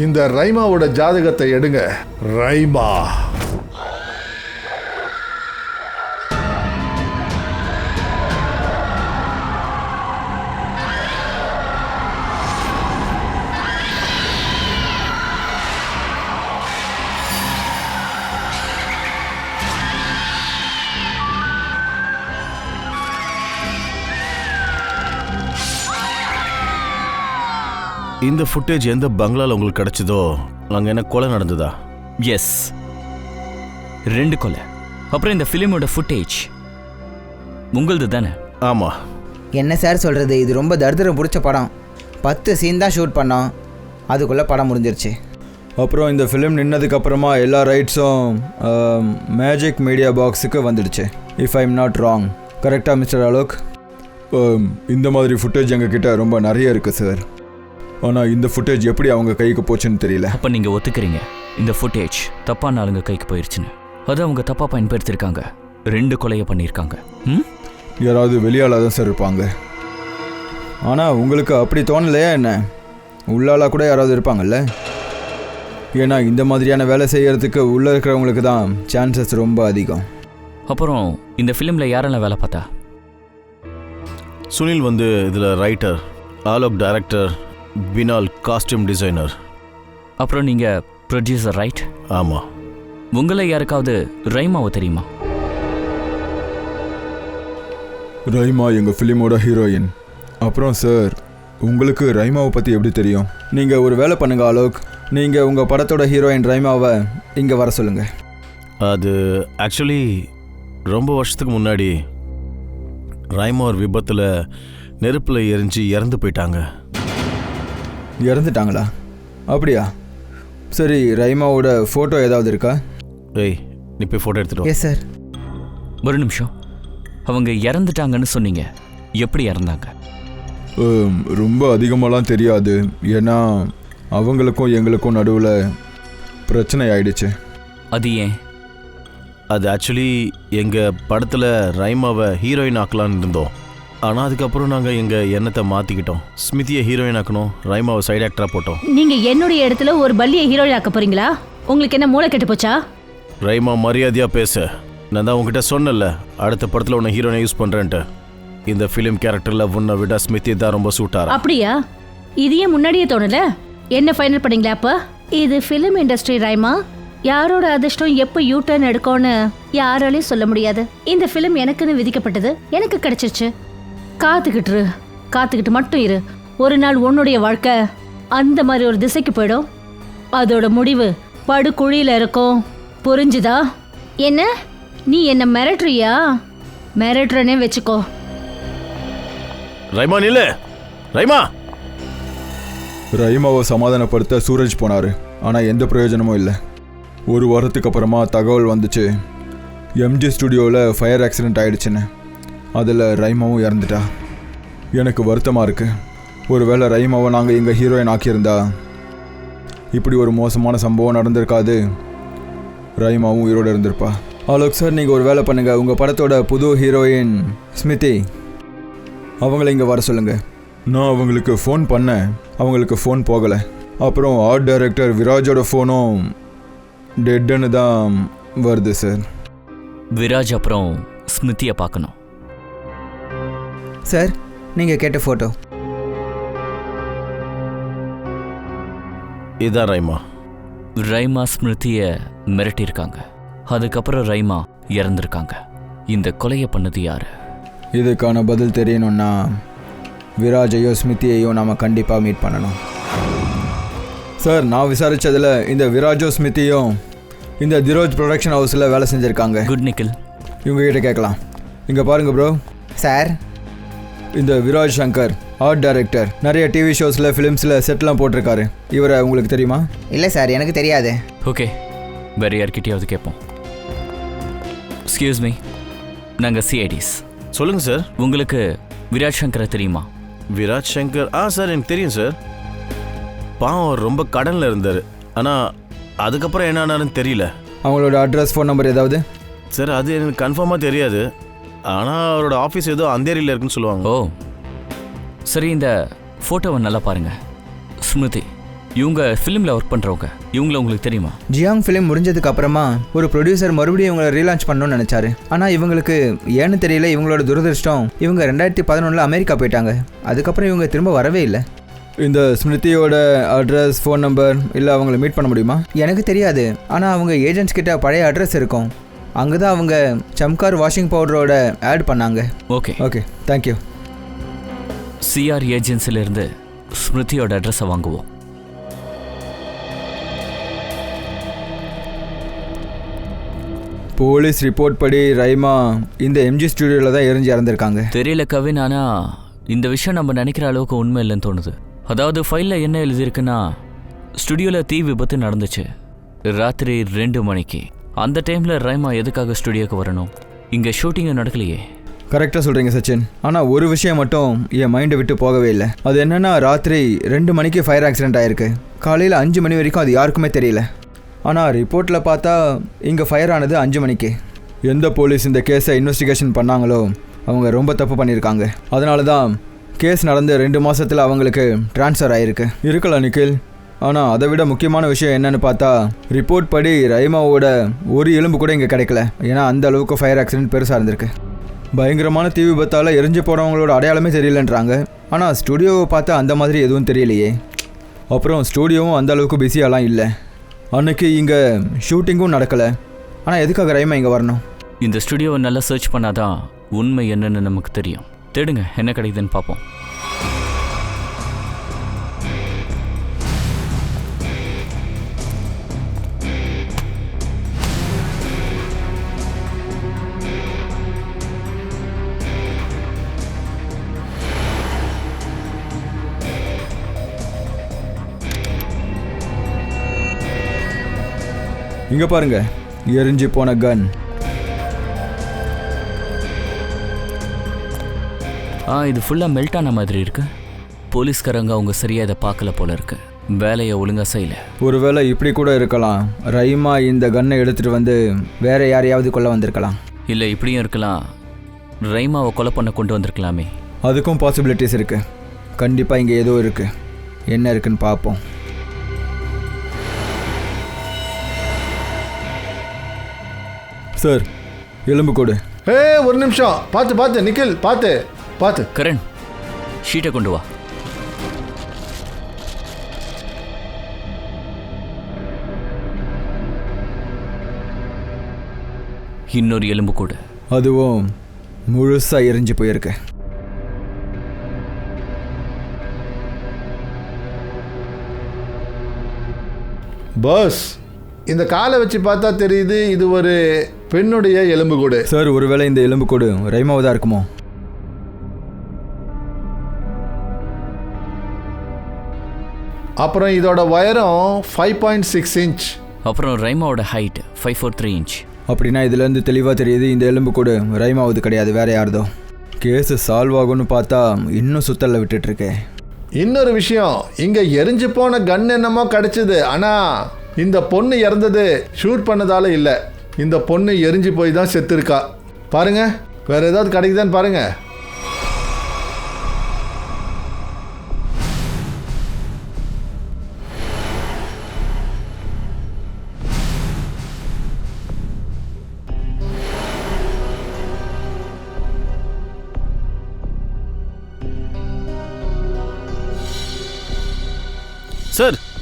[SPEAKER 2] இந்த ரைமாவோட ஜாதகத்தை எடுங்க. ரைமா
[SPEAKER 3] இந்த ஃபுட்டேஜ் எந்த பங்களால உங்களுக்கு கிடைச்சதோ அங்கே என்ன கொலை நடந்ததா?
[SPEAKER 1] எஸ், 2 கொலை. அப்புறம் இந்த ஃபிலிமோட ஃபுட்டேஜ் உங்களது தானே?
[SPEAKER 3] ஆமாம்.
[SPEAKER 4] என்ன சார் சொல்கிறது, இது ரொம்ப தரித்திரம் பிடிச்ச படம். 10 சீன் தான் ஷூட் பண்ணோம், அதுக்குள்ளே படம் முடிஞ்சிருச்சு. அப்புறம் இந்த ஃபிலிம் நின்னதுக்கப்புறமா எல்லா ரைட்ஸும் மேஜிக் மீடியா பாக்ஸுக்கு வந்துடுச்சு. If I am not wrong. கரெக்டாக மிஸ்டர் அலோக்? இந்த மாதிரி ஃபுட்டேஜ் எங்ககிட்ட ரொம்ப நிறைய இருக்குது சார். ஆனால் இந்த ஃபுட்டேஜ் எப்படி அவங்க கைக்கு போச்சுன்னு தெரியல.
[SPEAKER 1] அப்போ நீங்கள் ஒத்துக்கிறீங்க இந்த ஃபுட்டேஜ் தப்பான ஆளுங்க கைக்கு போயிடுச்சுன்னு? அது அவங்க தப்பாக பயன்படுத்தியிருக்காங்க. 2 கொலையை பண்ணியிருக்காங்க.
[SPEAKER 4] யாராவது வெளியாளாக தான் சார் இருப்பாங்க. ஆனால் உங்களுக்கு அப்படி தோணலையா என்ன? உள்ளாளாக கூட யாராவது இருப்பாங்கல்ல? ஏன்னா இந்த மாதிரியான வேலை செய்கிறதுக்கு உள்ளே இருக்கிறவங்களுக்கு தான் சான்சஸ் ரொம்ப அதிகம்.
[SPEAKER 1] அப்புறம் இந்த ஃபிலிமில் யாரெல்லாம் வேலை பார்த்தா?
[SPEAKER 3] சுனில் இதில் writer, Alok director, Binal costume designer.
[SPEAKER 1] அப்புறம் நீங்கள் ப்ரொடியூசர், ரைட்?
[SPEAKER 3] ஆமாம்.
[SPEAKER 1] உங்களை யாருக்காவது ரைமாவை தெரியுமா?
[SPEAKER 4] ரைமா எங்கள் ஃபிலிமோட ஹீரோயின். அப்புறம் சார், உங்களுக்கு ரைமாவை பற்றி எப்படி தெரியும்? நீங்கள் ஒரு வேலை பண்ணுங்க ஆலோக், நீங்கள் உங்கள் படத்தோட ஹீரோயின் ரைமாவை இங்கே வர சொல்லுங்கள்.
[SPEAKER 3] அது ஆக்சுவலி ரொம்ப வருஷத்துக்கு முன்னாடி ரைமா ஒரு விபத்தில் நெருப்பில் எரிஞ்சு இறந்து போயிட்டாங்க.
[SPEAKER 4] இறந்துட்டாங்களா? அப்படியா? சரி, ரைமாவோட ஃபோட்டோ ஏதாவது இருக்கா?
[SPEAKER 3] ஏய், நீ போய் ஃபோட்டோ எடுத்துகிட்டு.
[SPEAKER 4] Yes sir.
[SPEAKER 1] ஒரு நிமிஷம், அவங்க இறந்துட்டாங்கன்னு சொன்னீங்க, எப்படி இறந்தாங்க?
[SPEAKER 4] ரொம்ப அதிகமாகலாம் தெரியாது, ஏன்னா அவங்களுக்கும் எங்களுக்கும் நடுவில் பிரச்சனை ஆயிடுச்சு.
[SPEAKER 1] அது ஏன்?
[SPEAKER 3] அது ஆக்சுவலி எங்கள் படத்தில் ரைமாவை ஹீரோயின் ஆக்கலான்னு இருந்தோம். ஆனால் அதுக்கப்புறம் நாங்கள் எங்கள் எண்ணத்தை மாற்றிக்கிட்டோம். ஸ்மிதியை ஹீரோயின் ஆக்கணும், ரைமாவை சைட் ஆக்டராக போட்டோம்.
[SPEAKER 5] நீங்கள் என்னுடைய இடத்துல ஒரு பல்லியை ஹீரோயின் ஆக்க போறீங்களா? உங்களுக்கு என்ன மூளை கெட்டு போச்சா?
[SPEAKER 3] ரைமா, மரியாதையாக பேச. நான் தான் உங்ககிட்ட சொன்னல அடுத்த படத்தில் உன்னை ஹீரோனை யூஸ் பண்ணுறேன்ட்டு. இந்த ஃபிலிம் கேரக்டரில் உன்னை விட ஸ்மிருதி தான் ரொம்ப சூட் ஆகிறா.
[SPEAKER 5] அப்படியா? இது ஏன் முன்னாடியே தோணல? என்ன ஃபைனல் பண்ணீங்களா அப்ப? இது ஃபிலிம் இண்டஸ்ட்ரி ரைமா. யாரோட அதிர்ஷ்டம் எப்போ யூ டர்ன் எடுக்கும்னு யாராலையும் சொல்ல முடியாது. இந்த ஃபிலிம் எனக்குன்னு விதிக்கப்பட்டது, எனக்கு கிடைச்சிருச்சு. காத்துக்கிட்டு மட்டும் இரு. ஒரு நாள் உன்னுடைய வாழ்க்கை அந்த மாதிரி ஒரு திசைக்கு போயிடும். அதோட முடிவு படுகுழியில இருக்கும். புரிஞ்சுதா? என்ன நீ என்ன மிரட்டுறியா? மிரட்டுறனே வச்சுக்கோ.
[SPEAKER 3] ரைமா நில்லு. ரைமா.
[SPEAKER 4] ரைமாவை சமாதானப்படுத்த சூரஜ் போனார். ஆனால் எந்த பிரயோஜனமும் இல்லை. ஒரு வாரத்துக்கு அப்புறமா தகவல் வந்துச்சு, எம்ஜி ஸ்டுடியோவில் ஃபயர் ஆக்சிடெண்ட் ஆகிடுச்சுன்னு. அதில் ரைமாவும் இறந்துட்டா. எனக்கு வருத்தமாக இருக்குது. ஒருவேளை ரைமாவை நாங்கள் எங்கள் ஹீரோயின் ஆக்கியிருந்தா இப்படி ஒரு மோசமான சம்பவம் நடந்திருக்காது. ரைமாவும் உயிரோடு இருந்திருப்பா. ஆலோக் சார், நீங்கள் ஒரு வேலை பண்ணுங்கள். உங்கள் படத்தோட புது ஹீரோயின் ஸ்மிருதி, அவங்கள இங்கே வர சொல்லுங்கள். நான் அவங்களுக்கு ஃபோன் பண்ணேன், அவங்களுக்கு ஃபோன் போகலை. அப்புறம் ஆர்ட் டைரக்டர் விராஜோட ஃபோனும் டெட்டுன்னு தான் வருது சார்.
[SPEAKER 1] விராஜ் அப்புறம் ஸ்மிருதியை பார்க்கணும்.
[SPEAKER 4] சார், நீங்கள் கேட்ட ஃபோட்டோ
[SPEAKER 3] இதான் ரைமா.
[SPEAKER 1] ரைமா ஸ்மிருதியை மிரட்டியிருக்காங்க. அதுக்கப்புறம் ரைமா இறந்துருக்காங்க. இந்த கொலையை பண்ணது யாரு?
[SPEAKER 4] இதுக்கான பதில் தெரியணும்னா விராஜையோ ஸ்மிருதியையோ நாம் கண்டிப்பாக மீட் பண்ணணும். சார், நான் விசாரித்ததில் இந்த விராஜோ ஸ்மிருதியும் இந்த திரோஜ் ப்ரொடக்ஷன் ஹவுஸில் வேலை செஞ்சுருக்காங்க.
[SPEAKER 1] குட் நிக்கில்.
[SPEAKER 4] இவங்ககிட்ட கேட்கலாம். இங்கே பாருங்கள் ப்ரோ.
[SPEAKER 7] சார்,
[SPEAKER 4] இந்த விராஜ் சங்கர் ஆர்ட் டைரக்டர், நிறைய டிவி ஷோஸில் ஃபிலிம்ஸில் செட்லாம் போட்டிருக்காரு. இவரை உங்களுக்கு தெரியுமா?
[SPEAKER 7] இல்லை சார், எனக்கு தெரியாது.
[SPEAKER 1] ஓகே, வேற யார்கிட்டயாவது கேட்போம். எக்ஸ்கியூஸ் மீ, நாங்கள் சிஐடிஸ்.
[SPEAKER 3] சொல்லுங்கள் சார்.
[SPEAKER 1] உங்களுக்கு விராஜ் சங்கரை தெரியுமா?
[SPEAKER 3] விராஜ் சங்கர்? சார் எனக்கு தெரியும் சார். பாவம், அவர் ரொம்ப கடனில் இருந்தார். ஆனால் அதுக்கப்புறம் என்ன ஆனாருன்னு தெரியல.
[SPEAKER 4] அவங்களோட அட்ரஸ், ஃபோன் நம்பர் ஏதாவது?
[SPEAKER 3] சார், அது எனக்கு கன்ஃபார்மாக தெரியாது. ஆனால் அவரோட ஆஃபீஸ் ஏதோ அந்தேரியில் இருக்குன்னு சொல்லுவாங்க.
[SPEAKER 1] ஓ சரி, இந்த ஃபோட்டோவை நல்லா பாருங்க. ஸ்மிருதி, இவங்க ஃபிலிமில் ஒர்க் பண்ணுறவங்க. இவங்கள உங்களுக்கு தெரியுமா?
[SPEAKER 7] ஜியாங் ஃபிலிம் முடிஞ்சதுக்கு அப்புறமா ஒரு ப்ரொடியூசர் மறுபடியும் இவங்களை ரீலான்ச் பண்ணணும்னு நினச்சாரு. ஆனால் இவங்களுக்கு ஏன்னு தெரியல, இவங்களோட துரதிருஷ்டம் இவங்க 2011 அமெரிக்கா போயிட்டாங்க. அதுக்கப்புறம் இவங்க திரும்ப வரவே இல்லை.
[SPEAKER 4] இந்த ஸ்மிருதியோட அட்ரஸ், ஃபோன் நம்பர் இல்லை அவங்கள மீட் பண்ண முடியுமா?
[SPEAKER 7] எனக்கு தெரியாது. ஆனால் அவங்க ஏஜென்ட்ஸ் கிட்ட பழைய அட்ரஸ் இருக்கும். அங்கே தான் அவங்க சம்கார் வாஷிங் பவுடரோட ஆட் பண்ணாங்க.
[SPEAKER 1] Okay
[SPEAKER 4] okay, thank you.
[SPEAKER 1] சிஆர் ஏஜென்சிலேருந்து ஸ்மிருதியோட அட்ரஸை வாங்குவோம்.
[SPEAKER 4] போலீஸ் ரிப்போர்ட் படி ரைமா இந்த எம்ஜி ஸ்டுடியோவில் தான் எரிஞ்சு இறந்துருக்காங்க.
[SPEAKER 1] தெரியல கவின், ஆனால் இந்த விஷயம் நம்ம நினைக்கிற அளவுக்கு உண்மை இல்லைன்னு தோணுது. அதாவது ஃபைலில் என்ன எழுதியிருக்குன்னா, ஸ்டுடியோவில் தீ விபத்து நடந்துச்சு ராத்திரி 2 மணிக்கு. அந்த டைமில் ரைமா எதுக்காக ஸ்டுடியோக்கு வரணும்? இங்கே ஷூட்டிங்கும் நடக்கலையே.
[SPEAKER 4] கரெக்டாக சொல்கிறீங்க சச்சின். ஆனால் ஒரு விஷயம் மட்டும் என் மைண்டை விட்டு போகவே இல்லை. அது என்னென்னா, ராத்திரி 2 மணிக்கு ஃபயர் ஆக்சிடென்ட் ஆகிருக்கு. காலையில் 5 மணி வரைக்கும் அது யாருக்குமே தெரியல. ஆனால் ரிப்போர்ட்டில் பார்த்தா இங்கே ஃபயர் ஆனது 5 மணிக்கு. எந்த போலீஸ் இந்த கேஸை இன்வெஸ்டிகேஷன் பண்ணாங்களோ அவங்க ரொம்ப தப்பு பண்ணியிருக்காங்க. அதனால தான் கேஸ் நடந்து 2 மாதத்தில் அவங்களுக்கு ட்ரான்ஸ்ஃபர் ஆகிருக்கு. இருக்கலாம் நிக்கில். ஆனால் அதை விட முக்கியமான விஷயம் என்னன்னு பார்த்தா, ரிப்போர்ட் படி ரைமாவோட ஒரு எலும்பு கூட இங்கே கிடைக்கல. ஏன்னா அந்த அளவுக்கு ஃபயர் ஆக்சிடென்ட் பெருசாக இருந்திருக்கு. பயங்கரமான தீ விபத்தால் எரிஞ்சு போகிறவங்களோட அடையாளமே தெரியலன்றாங்க. ஆனால் ஸ்டுடியோவை பார்த்தா அந்த மாதிரி எதுவும் தெரியலையே. அப்புறம் ஸ்டுடியோவும் அந்த அளவுக்கு பிஸியாலாம் இல்லை. அன்னைக்கு இங்கே ஷூட்டிங்கும் நடக்கலை. ஆனால் எதுக்காக ரைமா இங்கே வரணும்?
[SPEAKER 1] இந்த ஸ்டுடியோவை நல்லா சர்ச் பண்ணாதான் உண்மை என்னன்னு நமக்கு தெரியும். தேடுங்க, என்ன கிடைக்குதுன்னு பார்ப்போம்.
[SPEAKER 4] இங்கே பாருங்க, எரிஞ்சு போன கன்.
[SPEAKER 1] இது ஃபுல்லாக மெல்ட் ஆன மாதிரி இருக்கு. போலீஸ்காரங்க அவங்க சரியாக இதை பார்க்கல போல இருக்கு. வேலையை ஒழுங்காக செய்யல.
[SPEAKER 4] ஒருவேளை இப்படி கூட இருக்கலாம். ரைமா இந்த கன்னை எடுத்துகிட்டு வந்து வேற யாரையாவது கொல்ல வந்திருக்கலாம்.
[SPEAKER 1] இல்லை, இப்படியும் இருக்கலாம். ரைமாவை கொலை பண்ண கொண்டு வந்திருக்கலாமே.
[SPEAKER 4] அதுக்கும் பாசிபிலிட்டிஸ் இருக்குது. கண்டிப்பாக இங்கே ஏதோ இருக்குது. என்ன இருக்குன்னு பார்ப்போம். சார், எலும்பு கூடு.
[SPEAKER 2] ஒரு நிமிஷம், பார்த்து நிக்கில், பார்த்து.
[SPEAKER 1] கரண், ஷீட்டை கொண்டு வா. இன்னொரு எலும்பு கூடு.
[SPEAKER 4] அதுவும் முழுசா எரிஞ்சு போயிருக்கு.
[SPEAKER 2] பாஸ், இந்த காலை வச்சு பார்த்தா தெரியுது இது ஒரு பெண்ணுடைய எலும்பு கூடு.
[SPEAKER 4] சார், ஒருவேளை இந்த எலும்பு கூடு ரைமாவதா இருக்குமோ?
[SPEAKER 2] அப்புறம் இதோட உயரம் 5.6 இன்ச்.
[SPEAKER 1] அப்புறம் ரைமாவோட ஹைட் 5'4" இன்ச்.
[SPEAKER 4] அப்படின்னா இதுலேருந்து தெளிவாக தெரியுது இந்த எலும்பு கூடு ரைமாவது கிடையாது, வேற யாருதோ. கேஸு சால்வ் ஆகும்னு பார்த்தா இன்னும் சுத்தல்ல விட்டுட்டு இருக்கேன்.
[SPEAKER 2] இன்னொரு விஷயம், இங்க எரிஞ்சு போன கன் என்னமோ கிடைச்சது. ஆனா இந்த பொண்ணு இறந்தது ஷூட் பண்ணதால இல்லை, இந்த பொண்ணு எரிஞ்சு போய் தான் செத்து இருக்கா. பாருங்க, வேற ஏதாவது கிடைக்குதான்னு பாருங்க.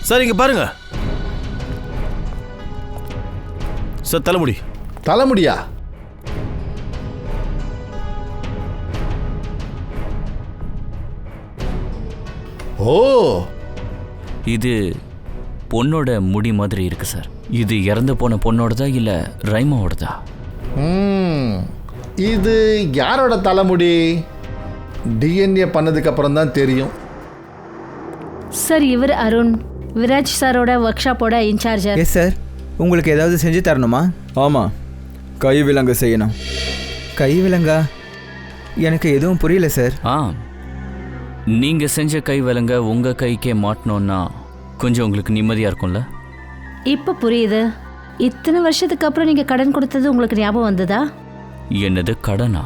[SPEAKER 3] சார் இங்க பாருங்க சார்.
[SPEAKER 2] தலைமுடியா? ஓ,
[SPEAKER 1] இது பொண்ணோட முடி மாதிரி இருக்கு சார். இது இறந்து போன பொண்ணோடதா இல்ல ரைமாவோடதா?
[SPEAKER 2] இது யாரோட தலைமுடி? டிஎன்ஏ பண்ணதுக்கு அப்புறம் தான் தெரியும்.
[SPEAKER 5] சார், இவர் அருண், விராஜ் சாரோட ஒர்க் ஷாப்போட இன்சார்ஜர்.
[SPEAKER 7] Yes sir. உங்களுக்கு ஏதாவது செஞ்சு தரணுமா?
[SPEAKER 4] ஆமாம், கை விலங்கு செய்யணும்.
[SPEAKER 7] கை விலங்கா? எனக்கு எதுவும் புரியல சார்.
[SPEAKER 1] நீங்க செஞ்ச கை விலங்க உங்க கைக்கே மாட்டணும்னா கொஞ்சம் உங்களுக்கு நிம்மதியா இருக்கும்ல?
[SPEAKER 5] இப்ப புரியுது. இத்தனை வருஷத்துக்கு அப்புறம் நீங்க கடன் கொடுத்தது உங்களுக்கு ஞாபகம் வந்ததா?
[SPEAKER 1] என்னது கடனா?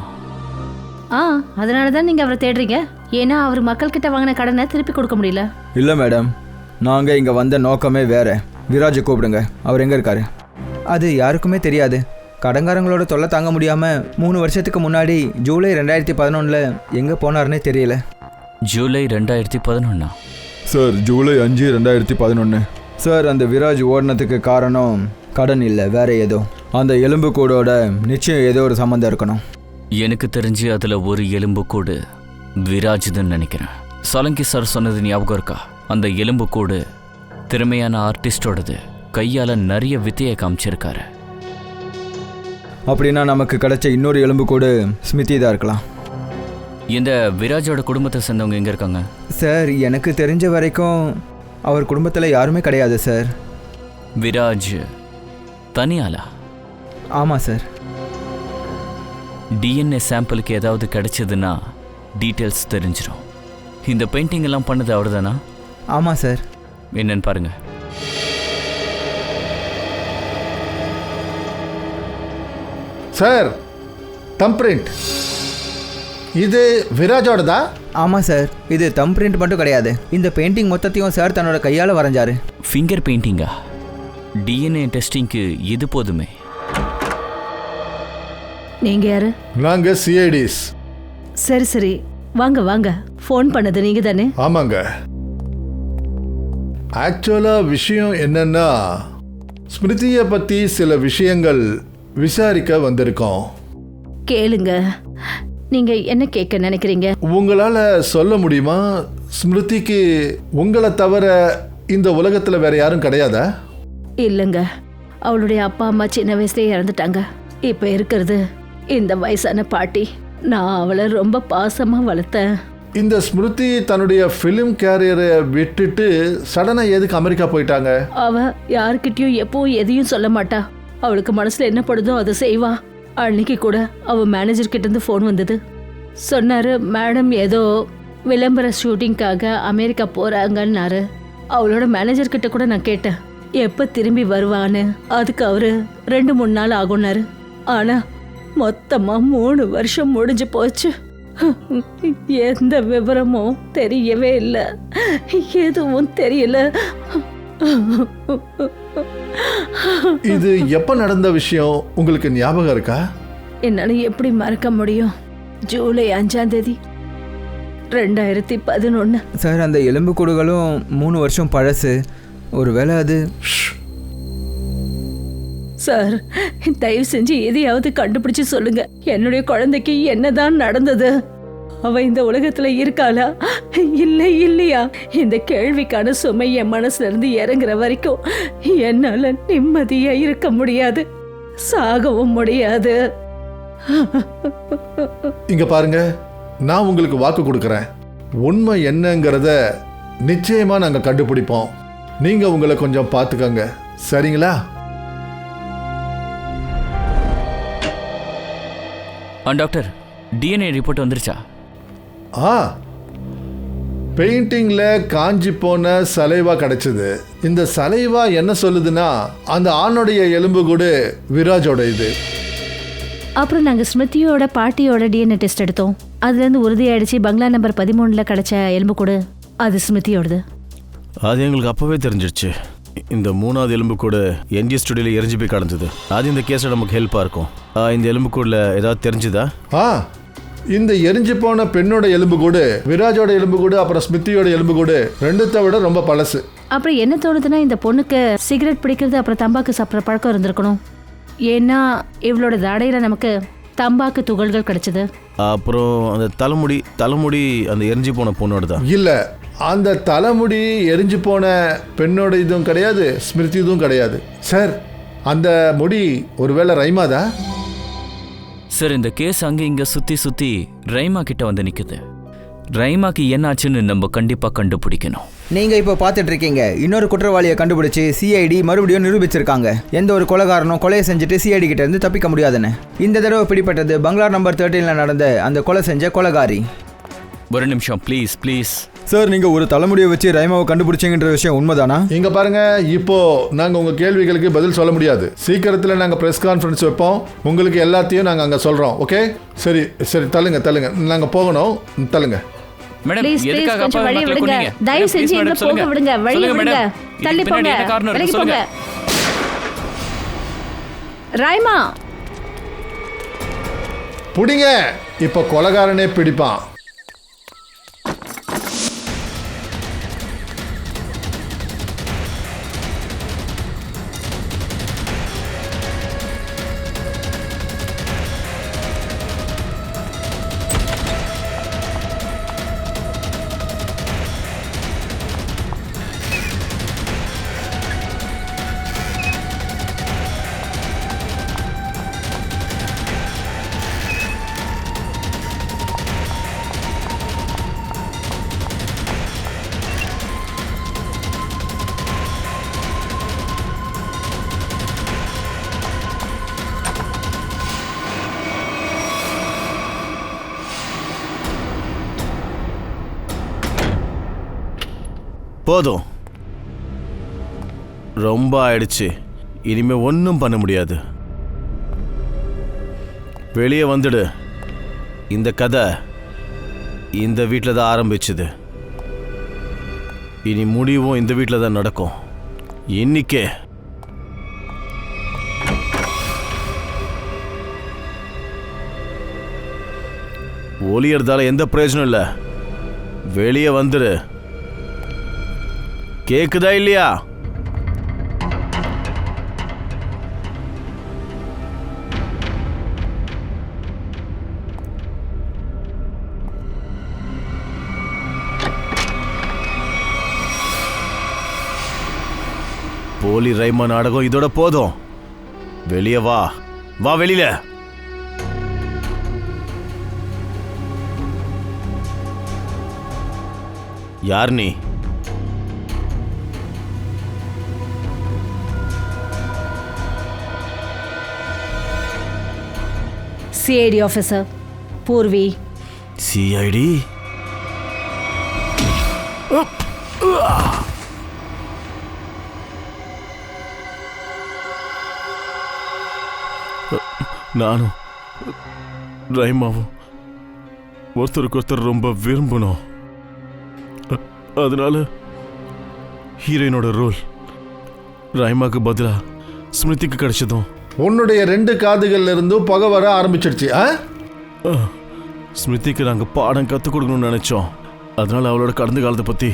[SPEAKER 5] அதனால தான் நீங்க அவரை தேடுறீங்க. ஏன்னா அவர் மக்கள்கிட்ட வாங்கின கடனை திருப்பி கொடுக்க முடியல.
[SPEAKER 4] இல்லை மேடம், நாங்கள் இங்கே வந்த நோக்கமே வேற. விராஜை கூப்பிடுங்க, அவர் எங்கே இருக்காரு?
[SPEAKER 7] அது யாருக்குமே தெரியாது. கடங்காரங்களோட தொல்லை தாங்க முடியாமல் 3 வருஷத்துக்கு முன்னாடி ஜூலை 2011 எங்கே போனார்னே தெரியல.
[SPEAKER 1] ஜூலை 2011?
[SPEAKER 4] சார், ஜூலை 5, 2011. சார், அந்த விராஜ் ஓடினதுக்கு காரணம் கடன் இல்லை, வேற ஏதோ. அந்த எலும்பு கூடோட நிச்சயம் ஏதோ ஒரு சம்மந்தம் இருக்கணும்.
[SPEAKER 1] எனக்கு தெரிஞ்சு அதில் ஒரு எலும்பு கூடு விராஜ்துன்னு நினைக்கிறேன். சலங்கி சார் சொன்னது ஞாபகம் இருக்கா? அந்த எலும்பு கூடு திறமையான ஆர்டிஸ்டோடது. கையால் நிறைய வித்தையை காமிச்சிருக்காரு.
[SPEAKER 4] அப்படின்னா நமக்கு கிடைச்ச இன்னொரு எலும்பு கூடு ஸ்மிருதி தான் இருக்கலாம்.
[SPEAKER 1] இந்த விராஜோட குடும்பத்தை சேர்ந்தவங்க எங்கே இருக்காங்க?
[SPEAKER 7] சார், எனக்கு தெரிஞ்ச வரைக்கும் அவர் குடும்பத்தில் யாருமே கிடையாது சார்.
[SPEAKER 1] விராஜ் தனியாளா?
[SPEAKER 7] ஆமாம் சார்.
[SPEAKER 1] டிஎன்ஏ சாம்பிளுக்கு ஏதாவது கிடைச்சதுன்னா டீட்டெயில்ஸ் தெரிஞ்சிடும். இந்த பெயிண்டிங் எல்லாம் பண்ணது அவர் தானா?
[SPEAKER 7] ஆமாம் சார்.
[SPEAKER 1] என்னன்னு பாருங்க.
[SPEAKER 2] சார், தம் பிரிண்ட் இது விராஜோடதா?
[SPEAKER 7] ஆமாம் சார். இது தம் பிரிண்ட் மட்டும் கிடையாது, இந்த பெயிண்டிங் மொத்தத்தையும் சார் தன்னோட கையால் வரைஞ்சாரு.
[SPEAKER 1] ஃபிங்கர் பெயிண்டிங்கா? டிஎன்ஏ டெஸ்டிங்க்கு இது போதுமே.
[SPEAKER 5] நீங்க யாரு?
[SPEAKER 2] நாங்க சிஐடிஸ்.
[SPEAKER 5] சரி, வாங்க. ஃபோன் பண்ணது நீங்க தானே?
[SPEAKER 2] ஆமாங்க. ஆக்சுவலா விஷயம் என்னன்னா, ஸ்மிருதியை பத்தி சில விஷயங்கள் விசாரிக்க வந்திருக்கோம்.
[SPEAKER 5] கேளுங்க. நீங்க என்ன கேட்க நினைக்கிறீங்க?
[SPEAKER 2] உங்களால சொல்ல முடியுமா, ஸ்மிருதிக்கு உங்களை தவிர இந்த உலகத்துல வேற யாரும் கிடையாதா?
[SPEAKER 5] இல்லைங்க, அவளுடைய அப்பா அம்மா சின்ன வயசுலேயே இறந்துட்டாங்க. இப்போ இருக்கிறது இந்த வயசான பாட்டி. நான் அவளை ரொம்ப பாசமா வளர்த்தேன்.
[SPEAKER 2] இந்த ஸ்மிருதி தன்னுடைய ஃபிலிம் கேரியரை விட்டுட்டு சடனா எதுக்கு அமெரிக்கா போயிட்டாங்க?
[SPEAKER 5] அவ யாருக்கிட்டையும் எப்பவும் எதையும் சொல்ல மாட்டா. அவளுக்கு மனசுல என்ன படுதோ அதை செய்வா. அன்னைக்கு கூட அவ மேனேஜர் கிட்ட இருந்து ஃபோன் வந்தது. சொன்னாரு, மேடம் ஏதோ விளம்பர ஷூட்டிங்காக அமெரிக்கா போறாங்கன்னாரு. அவளோட மேனேஜர் கிட்ட கூட நான் கேட்டேன் எப்ப திரும்பி வருவான்னு. அதுக்கு அவரு 2-3 நாள் ஆகும்னாரு. ஆனா மொத்தமா 3 வருஷம் முடிஞ்சு போச்சு. எந்த விவரமும் தெரியவே இல்லை, எதுவும் தெரியல.
[SPEAKER 2] இது எப்ப நடந்த விஷயம் உங்களுக்கு ஞாபகம் இருக்கா?
[SPEAKER 5] என்னால எப்படி மறக்க முடியும்? ஜூலை 5ஆம் தேதி 2011.
[SPEAKER 7] சார் அந்த எலும்பு கூடுகளும் 3 வருஷம் பழசு. ஒருவேளை அது
[SPEAKER 5] சார், தயவு செஞ்சு எதையாவது கண்டுபிடிச்சு சொல்லுங்க. என்னுடைய குழந்தைக்கு என்னதான் நடந்தது? அவ இந்த உலகத்துல இருக்காளா இல்லை இல்லையா? இந்த கேள்விக்கான சுமை என் மனசுல இருந்து இறங்குற வரைக்கும் என்னால நிம்மதியா இருக்க முடியாது, சாகவும் முடியாது.
[SPEAKER 2] இங்க பாருங்க, நான் உங்களுக்கு வாக்கு கொடுக்கறேன். உண்மை என்னங்கிறத நிச்சயமா நாங்க கண்டுபிடிப்போம். நீங்க உங்களை கொஞ்சம் பார்த்துக்கங்க, சரிங்களா?
[SPEAKER 1] டாக்டர், டிஎன்ஏ ரிப்போர்ட் வந்துருச்சா?
[SPEAKER 2] பெயிண்டிங்ல காஞ்சி போன சலைவா கிடைச்சது. இந்த சலைவா என்ன சொல்லுதுன்னா, அந்த ஆணுடைய எலும்பு கூட விராஜோட இது.
[SPEAKER 5] அப்புறம் நாங்க ஸ்மிருதியோட பாட்டியோட டிஎன்ஏ டெஸ்ட் எடுத்தோம். அதுல இருந்து உறுதியாயிடுச்சு பங்களா நம்பர் 13ல கிடைச்ச எலும்பு கூட அது ஸ்மிருதியோடது.
[SPEAKER 3] அது எங்களுக்கு அப்பவே தெரிஞ்சிடுச்சு. இந்த 3வது எலும்பு கூட என்ஜி ஸ்டுடியோல எரிஞ்சு போய் கடந்தது. அது இந்த கேஸ்ல நமக்கு ஹெல்ப்பா இருக்கும். இந்த எலும்பு கூடல ஏதாவது தெரிஞ்சுதா?
[SPEAKER 2] இந்த எரிஞ்சு போன பெண்ணோட எலும்பு கூட, விராஜோட எலும்பு கூட, அப்புறம் ஸ்மிருதியோட எலும்பு கூட ரெண்டுத்தை விட ரொம்ப பழசு.
[SPEAKER 5] அப்புறம் என்ன தோணுதுன்னா, இந்த பொண்ணுக்கு சிகரெட் பிடிக்கிறது அப்புறம் தம்பாக்கு சாப்பிட்ற பழக்கம் இருந்திருக்கணும். ஏன்னா இவளோட தாடையில நமக்கு தம்பாக்கு துகள்கள் கிடைச்சது.
[SPEAKER 3] அப்புறம் அந்த தலைமுடி அந்த எரிஞ்சு போன பொண்ணோட தான்.
[SPEAKER 2] இல்ல, அந்த தலைமுடி எரிஞ்சு போன பெண்ணோட இதுவும் கிடையாது, ஸ்மிருதி இதுவும் கிடையாது. சார், அந்த முடி ஒருவேளை ரைமாதா?
[SPEAKER 1] சார், இந்த கேஸ் அங்கே இங்கே சுற்றி ரைமா கிட்ட வந்து நிற்குது. ரைமாக்கு என்னாச்சுன்னு நம்ம கண்டிப்பாக கண்டுபிடிக்கணும்.
[SPEAKER 7] நீங்கள் இப்போ பார்த்துட்டு இருக்கீங்க, இன்னொரு குற்றவாளியை கண்டுபிடிச்சி சிஐடி மறுபடியும் நிரூபிச்சிருக்காங்க. எந்த ஒரு கொலைகாரனும் கொலையை செஞ்சுட்டு சிஐடி கிட்ட இருந்து தப்பிக்க முடியாதுன்னு. இந்த தடவை பிடிப்பட்டது பங்களா நம்பர் 13ல நடந்த அந்த கொலை செஞ்ச கொலைகாரி.
[SPEAKER 1] ஒரு நிமிஷம் ப்ளீஸ்.
[SPEAKER 4] சார், நீங்கள் ஒரு தலைமுடியை வச்சு ரைமாவை கண்டுபிடிச்சிங்கன்ற விஷயம் உண்மைதானா?
[SPEAKER 2] இங்க பாருங்க, இப்போ நாங்க உங்க கேள்விகளுக்கு பதில் சொல்ல முடியாது. சீக்கிரத்துல நாங்க பிரஸ் கான்ஃபரன்ஸ் வைப்போம். உங்களுக்கு எல்லாத்தையும் நாங்க அங்க சொல்றோம். ஓகே? சரி, தள்ளுங்க, நாங்க போகணும். தள்ளுங்க
[SPEAKER 1] மேடம்.
[SPEAKER 5] ப்ளீஸ்
[SPEAKER 1] எதுக்காக
[SPEAKER 5] கொஞ்சம் வழி
[SPEAKER 1] மக்களை
[SPEAKER 5] விடுங்க.
[SPEAKER 1] கொன்னீங்க?
[SPEAKER 5] தயவு
[SPEAKER 1] Please,
[SPEAKER 5] செஞ்சு
[SPEAKER 1] madam,
[SPEAKER 5] எங்களை போக
[SPEAKER 1] சொல்லுங்க.
[SPEAKER 5] விடுங்க. வழி
[SPEAKER 1] சொல்லுங்க,
[SPEAKER 5] விடுங்க.
[SPEAKER 1] madam.
[SPEAKER 5] தள்ளி
[SPEAKER 1] இதுக்கு
[SPEAKER 5] போங்க,
[SPEAKER 1] பின்னாடி என்ன காரணம்
[SPEAKER 5] விலகி
[SPEAKER 1] இருக்கு?
[SPEAKER 5] போங்க.
[SPEAKER 1] சொல்லுங்க.
[SPEAKER 5] ராய்மா,
[SPEAKER 2] புடிங்க. இப்போ கொலைகாரனே பிடிப்பான்.
[SPEAKER 3] போதும், ரொம்ப ஆயிடுச்சு. இனிமே ஒன்றும் பண்ண முடியாது. வெளியே வந்துடு. இந்த கதை இந்த வீட்டில் தான் ஆரம்பிச்சுது. இனி முடிவும் இந்த வீட்டில் தான் நடக்கும். இன்னிக்கே ஒளியறதால எந்த பிரயோஜனம் இல்லை. வெளியே வந்துடு. கேக்குதா இல்லையா? போலி ரைமா நாடகம் இதோட போதும். வெளியே வா வெளியில. யார் நீ?
[SPEAKER 5] CID officer Purvi.
[SPEAKER 3] சிஐடி? நானும் ரைமாவும் ஒருத்தருக்கு ஒருத்தர் ரொம்ப விரும்பணும். அதனால ஹீரோயினோட ரோல் ரைமாக்கு பதிலா ஸ்மிருதிக்கு கிடைச்சதும்
[SPEAKER 2] உன்னுடைய 2 காதுகள்ல இருந்தும் புகை வர ஆரம்பிச்சிடுச்சு.
[SPEAKER 3] ஸ்மிருதிக்கு நாங்கள் பாடம் கற்றுக் கொடுக்கணும்னு நினச்சோம். அதனால அவளோட கடந்த காலத்தை பற்றி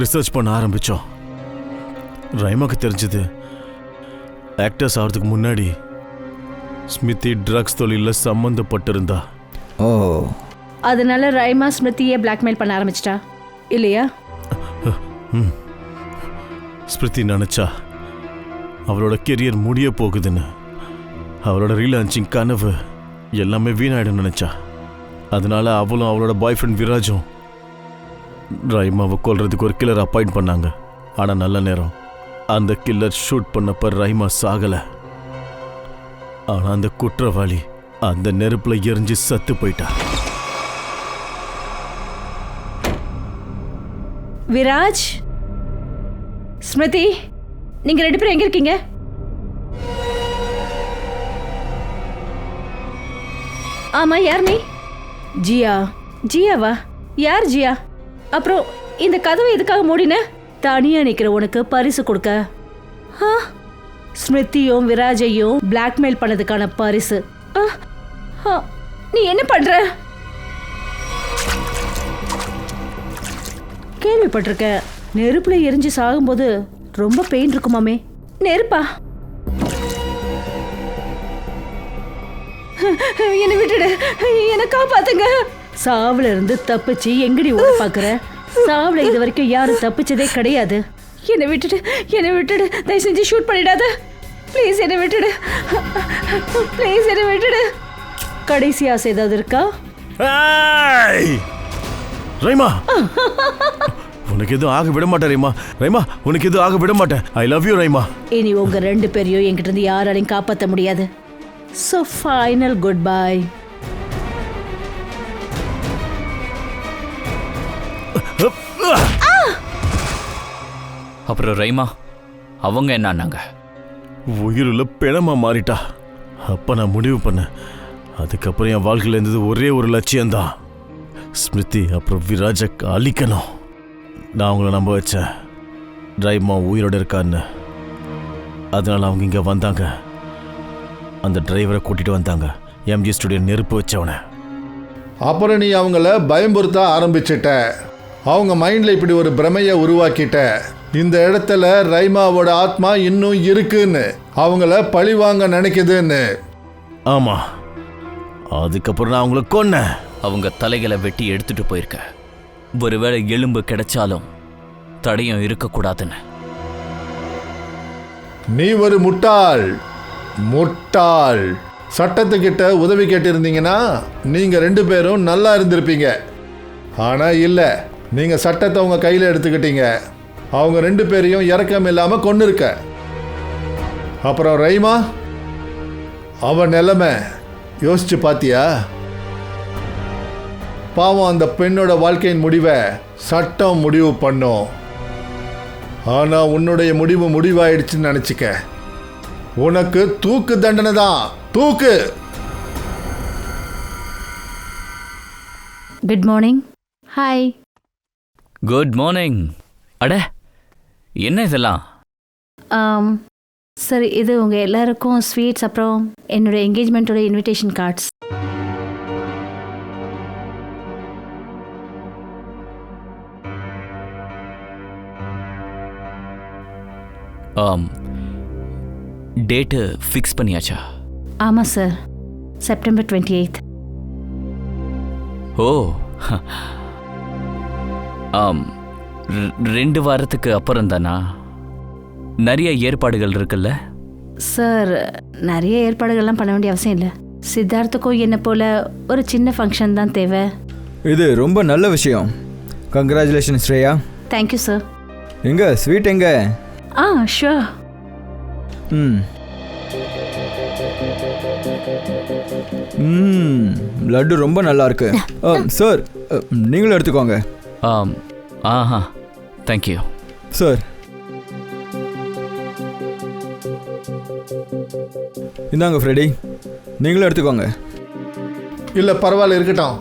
[SPEAKER 3] ரிசர்ச் பண்ண ஆரம்பித்தோம். ரைமாக்கு தெரிஞ்சது ஆக்டர்ஸ் ஆகிறதுக்கு முன்னாடி ஸ்மிருதி ட்ரக்ஸ் தொழிலில் சம்மந்தப்பட்டிருந்தா.
[SPEAKER 4] ஓ,
[SPEAKER 5] அதனால ரைமா ஸ்மிருதியை பிளாக்மெயில் பண்ண ஆரம்பிச்சிட்டா இல்லையா?
[SPEAKER 3] ஸ்மிருதி நினச்சா அவளோட கெரியர் முடிய போகுதுன்னு. அவளோட ரீலான்ச்சிங் கனவு எல்லாமே வீணாயிடும் நினச்சா. அதனால அவளும் அவளோட பாய் ஃப்ரெண்ட் விராஜும் ரைமாவை கொல்றதுக்கு ஒரு கில்லர் அப்பாயிண்ட் பண்ணாங்க. ஆனால் நல்ல நேரம். அந்த கில்லர் ஷூட் பண்ணப்ப ரைமா சாகலை. ஆனால் அந்த குற்றவாளி அந்த நெருப்பில் எரிஞ்சு சத்து போயிட்டா.
[SPEAKER 5] விராஜ், ஸ்மிருதி, நீங்க 2 பேரும் எங்க இருக்கீங்க? ஆமா, யார் நீ? ஜியா. ஜியாவா? யார் ஜியா? அப்புறம் இந்த கதவை எதுக்காக மூடின? தனியா நிக்கிற உனக்கு பரிசு கொடுக்க. ஸ்மிருதியும் விராஜையும் பிளாக்மெயில் பண்ணதுக்கான பரிசு. நீ என்ன பண்ற? கேள்விப்பட்டிருக்க, நெருப்புல எரிஞ்சு சாகும்போது ரொம்ப பெயின் இருக்குமாமே. நெருப்பா? என்னை விட்டுடு, என்னை காப்பாத்துங்க. சாவுல இருந்து தப்பிச்சு எங்கடி ஓட பாக்குற? சாவுல இது வரைக்கும் யாரும் தப்பிச்சதே கிடையாது. என்னை விட்டுடு, என்னை விட்டுடு, தயவு செஞ்சு ஷூட் பண்ணிடாத. ப்ளீஸ் என்னை விட்டுடு, ப்ளீஸ் என்னை விட்டுடு. கடைசி ஆசை ஏதாவது இருக்கா?
[SPEAKER 3] ரைமா, உனக்கு எதுவும் ஆக விட மாட்டேன் ரைமா. ரைமா, உனக்கு எதுவும் ஆக விட மாட்டேன். I love you ரைமா.
[SPEAKER 5] இனி உங்க 2 பேரையும் என்கிட்ட இருந்து யாராலையும் காப்பாற்ற முடியாது. So final goodbye.
[SPEAKER 1] அப்புறம் ரைமா அவங்க என்னானாங்க?
[SPEAKER 3] உயிருள்ள பிணமா மாறிட்டா. அப்ப நான் முடிவு பண்ணேன். அதுக்கப்புறம் என் வாழ்க்கையில் இருந்தது ஒரே ஒரு லட்சியம்தான். ஸ்மிருதி அப்புறம் விராஜை அழிக்கணும். நான் அவங்கள நம்ப வச்சேன் ரைமா உயிரோட இருக்கான்னு. அதனால அவங்க இங்கே வந்தாங்க. அந்த டிரைவரை கூட்டிட்டு வந்தாங்க. எம்ஜி ஸ்டுடியோ நெருப்பு வச்சவனை.
[SPEAKER 2] அப்புறம் நீ அவங்கள பயம்புறுத்த ஆரம்பிச்சிட்ட. அவங்க மைண்டில் இப்படி ஒரு பிரமையை உருவாக்கிட்ட. இந்த இடத்துல ரைமாவோட ஆத்மா இன்னும் இருக்குன்னு, அவங்கள பழி வாங்க நினைக்குதுன்னு.
[SPEAKER 3] ஆமாம், அதுக்கப்புறம் நான் அவங்கள கொன்னேன்.
[SPEAKER 1] அவங்க தலைகளை வெட்டி எடுத்துட்டு போயிருக்க. ஒருவேளை எலும்பு கிடைச்சாலும் தடையும் இருக்கக்கூடாதுன்னு.
[SPEAKER 2] நீ ஒரு முட்டாள், முட்டாள். சட்டத்துக்கிட்ட உதவி கேட்டிருந்தீங்கன்னா நீங்கள் 2 பேரும் நல்லா இருந்திருப்பீங்க. ஆனால் இல்லை, நீங்கள் சட்டத்தை உங்கள் கையில் எடுத்துக்கிட்டீங்க. அவங்க 2 பேரையும் இறக்கம் இல்லாமல் கொண்டு இருக்க. அப்புறம் ரைமா, அவன் நிலைமை யோசிச்சு பார்த்தியா? பாவம், அந்த பெண்ணோட வாழ்க்கையின் முடிவை சட்டம் முடிவு பண்ணும். ஆனால் உன்னுடைய முடிவு முடிவாயிடுச்சுன்னு நினச்சிக்க. உனக்கு தூக்கு தண்டனை தான். தூக்கு.
[SPEAKER 5] Good morning. Hi.
[SPEAKER 1] Good morning. அட, என்ன இதெல்லாம்?
[SPEAKER 5] சரி, இது உங்கள் எல்லாருக்கும் ஸ்வீட்ஸ், அப்புறம் என்னோட என்கேஜ்மெண்ட்டோட இன்விடேஷன் கார்ட்ஸ்.
[SPEAKER 1] டேட்டு ஃபிக்ஸ் பண்ணியாச்சா?
[SPEAKER 5] ஆமாம் சார், செப்டம்பர் 28th.
[SPEAKER 1] ஓ, 2 வாரத்துக்கு அப்புறம் தானா? நிறைய ஏற்பாடுகள் இருக்குல்ல
[SPEAKER 5] சார்? நிறைய ஏற்பாடுகள்லாம் பண்ண வேண்டிய அவசியம் இல்லை. சித்தார்த்துக்கும் என்ன போல ஒரு சின்ன ஃபங்க்ஷன் தான் தேவை.
[SPEAKER 4] இது ரொம்ப நல்ல விஷயம். கங்க்ராச்சுலேஷன் ஸ்ரேயா.
[SPEAKER 5] Thank you sir.
[SPEAKER 4] எங்க ஸ்வீட் எங்க?
[SPEAKER 5] ஷூர்.
[SPEAKER 4] லட்டு ரொம்ப நல்லா இருக்கு சார். நீங்களும் எடுத்துக்கோங்க.
[SPEAKER 1] ஆஹா, தேங்க்யூ
[SPEAKER 4] சார். இந்தாங்க ஃப்ரெடி, நீங்களும் எடுத்துக்கோங்க.
[SPEAKER 2] இல்லை பரவாயில்ல, இருக்கட்டும்.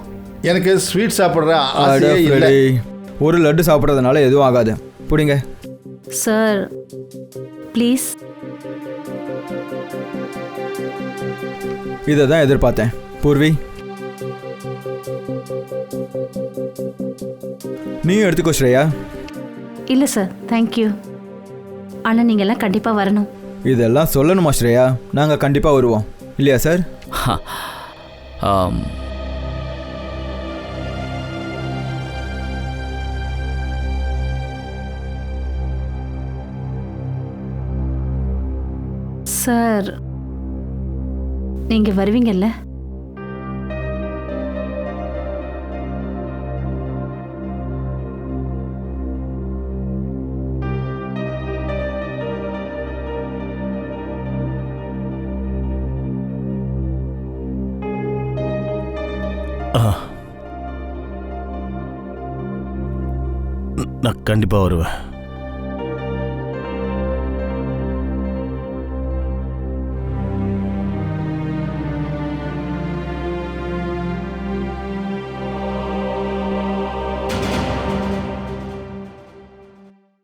[SPEAKER 2] எனக்கு ஸ்வீட் சாப்பிட்ற ஆசையே இல்லை.
[SPEAKER 4] ஒரு லட்டு சாப்பிட்றதுனால எதுவும் ஆகாது. பிடிங்க.
[SPEAKER 5] Sir please.
[SPEAKER 4] இதை தான் எதிர்பார்த்தேன். பூர்வி, நீ எடுத்துக்கோ ஸ்ரேயா.
[SPEAKER 5] இல்லை சார், தேங்க்யூ. ஆனால் நீங்கள்லாம் கண்டிப்பாக வரணும்.
[SPEAKER 4] இதெல்லாம் சொல்லணுமா ஸ்ரேயா? நாங்கள் கண்டிப்பாக வருவோம் இல்லையா சார்?
[SPEAKER 1] ஆம்.
[SPEAKER 5] சார் நீங்கள் வருவீங்கல்ல?
[SPEAKER 3] நான் கண்டிப்பாக வருவேன்.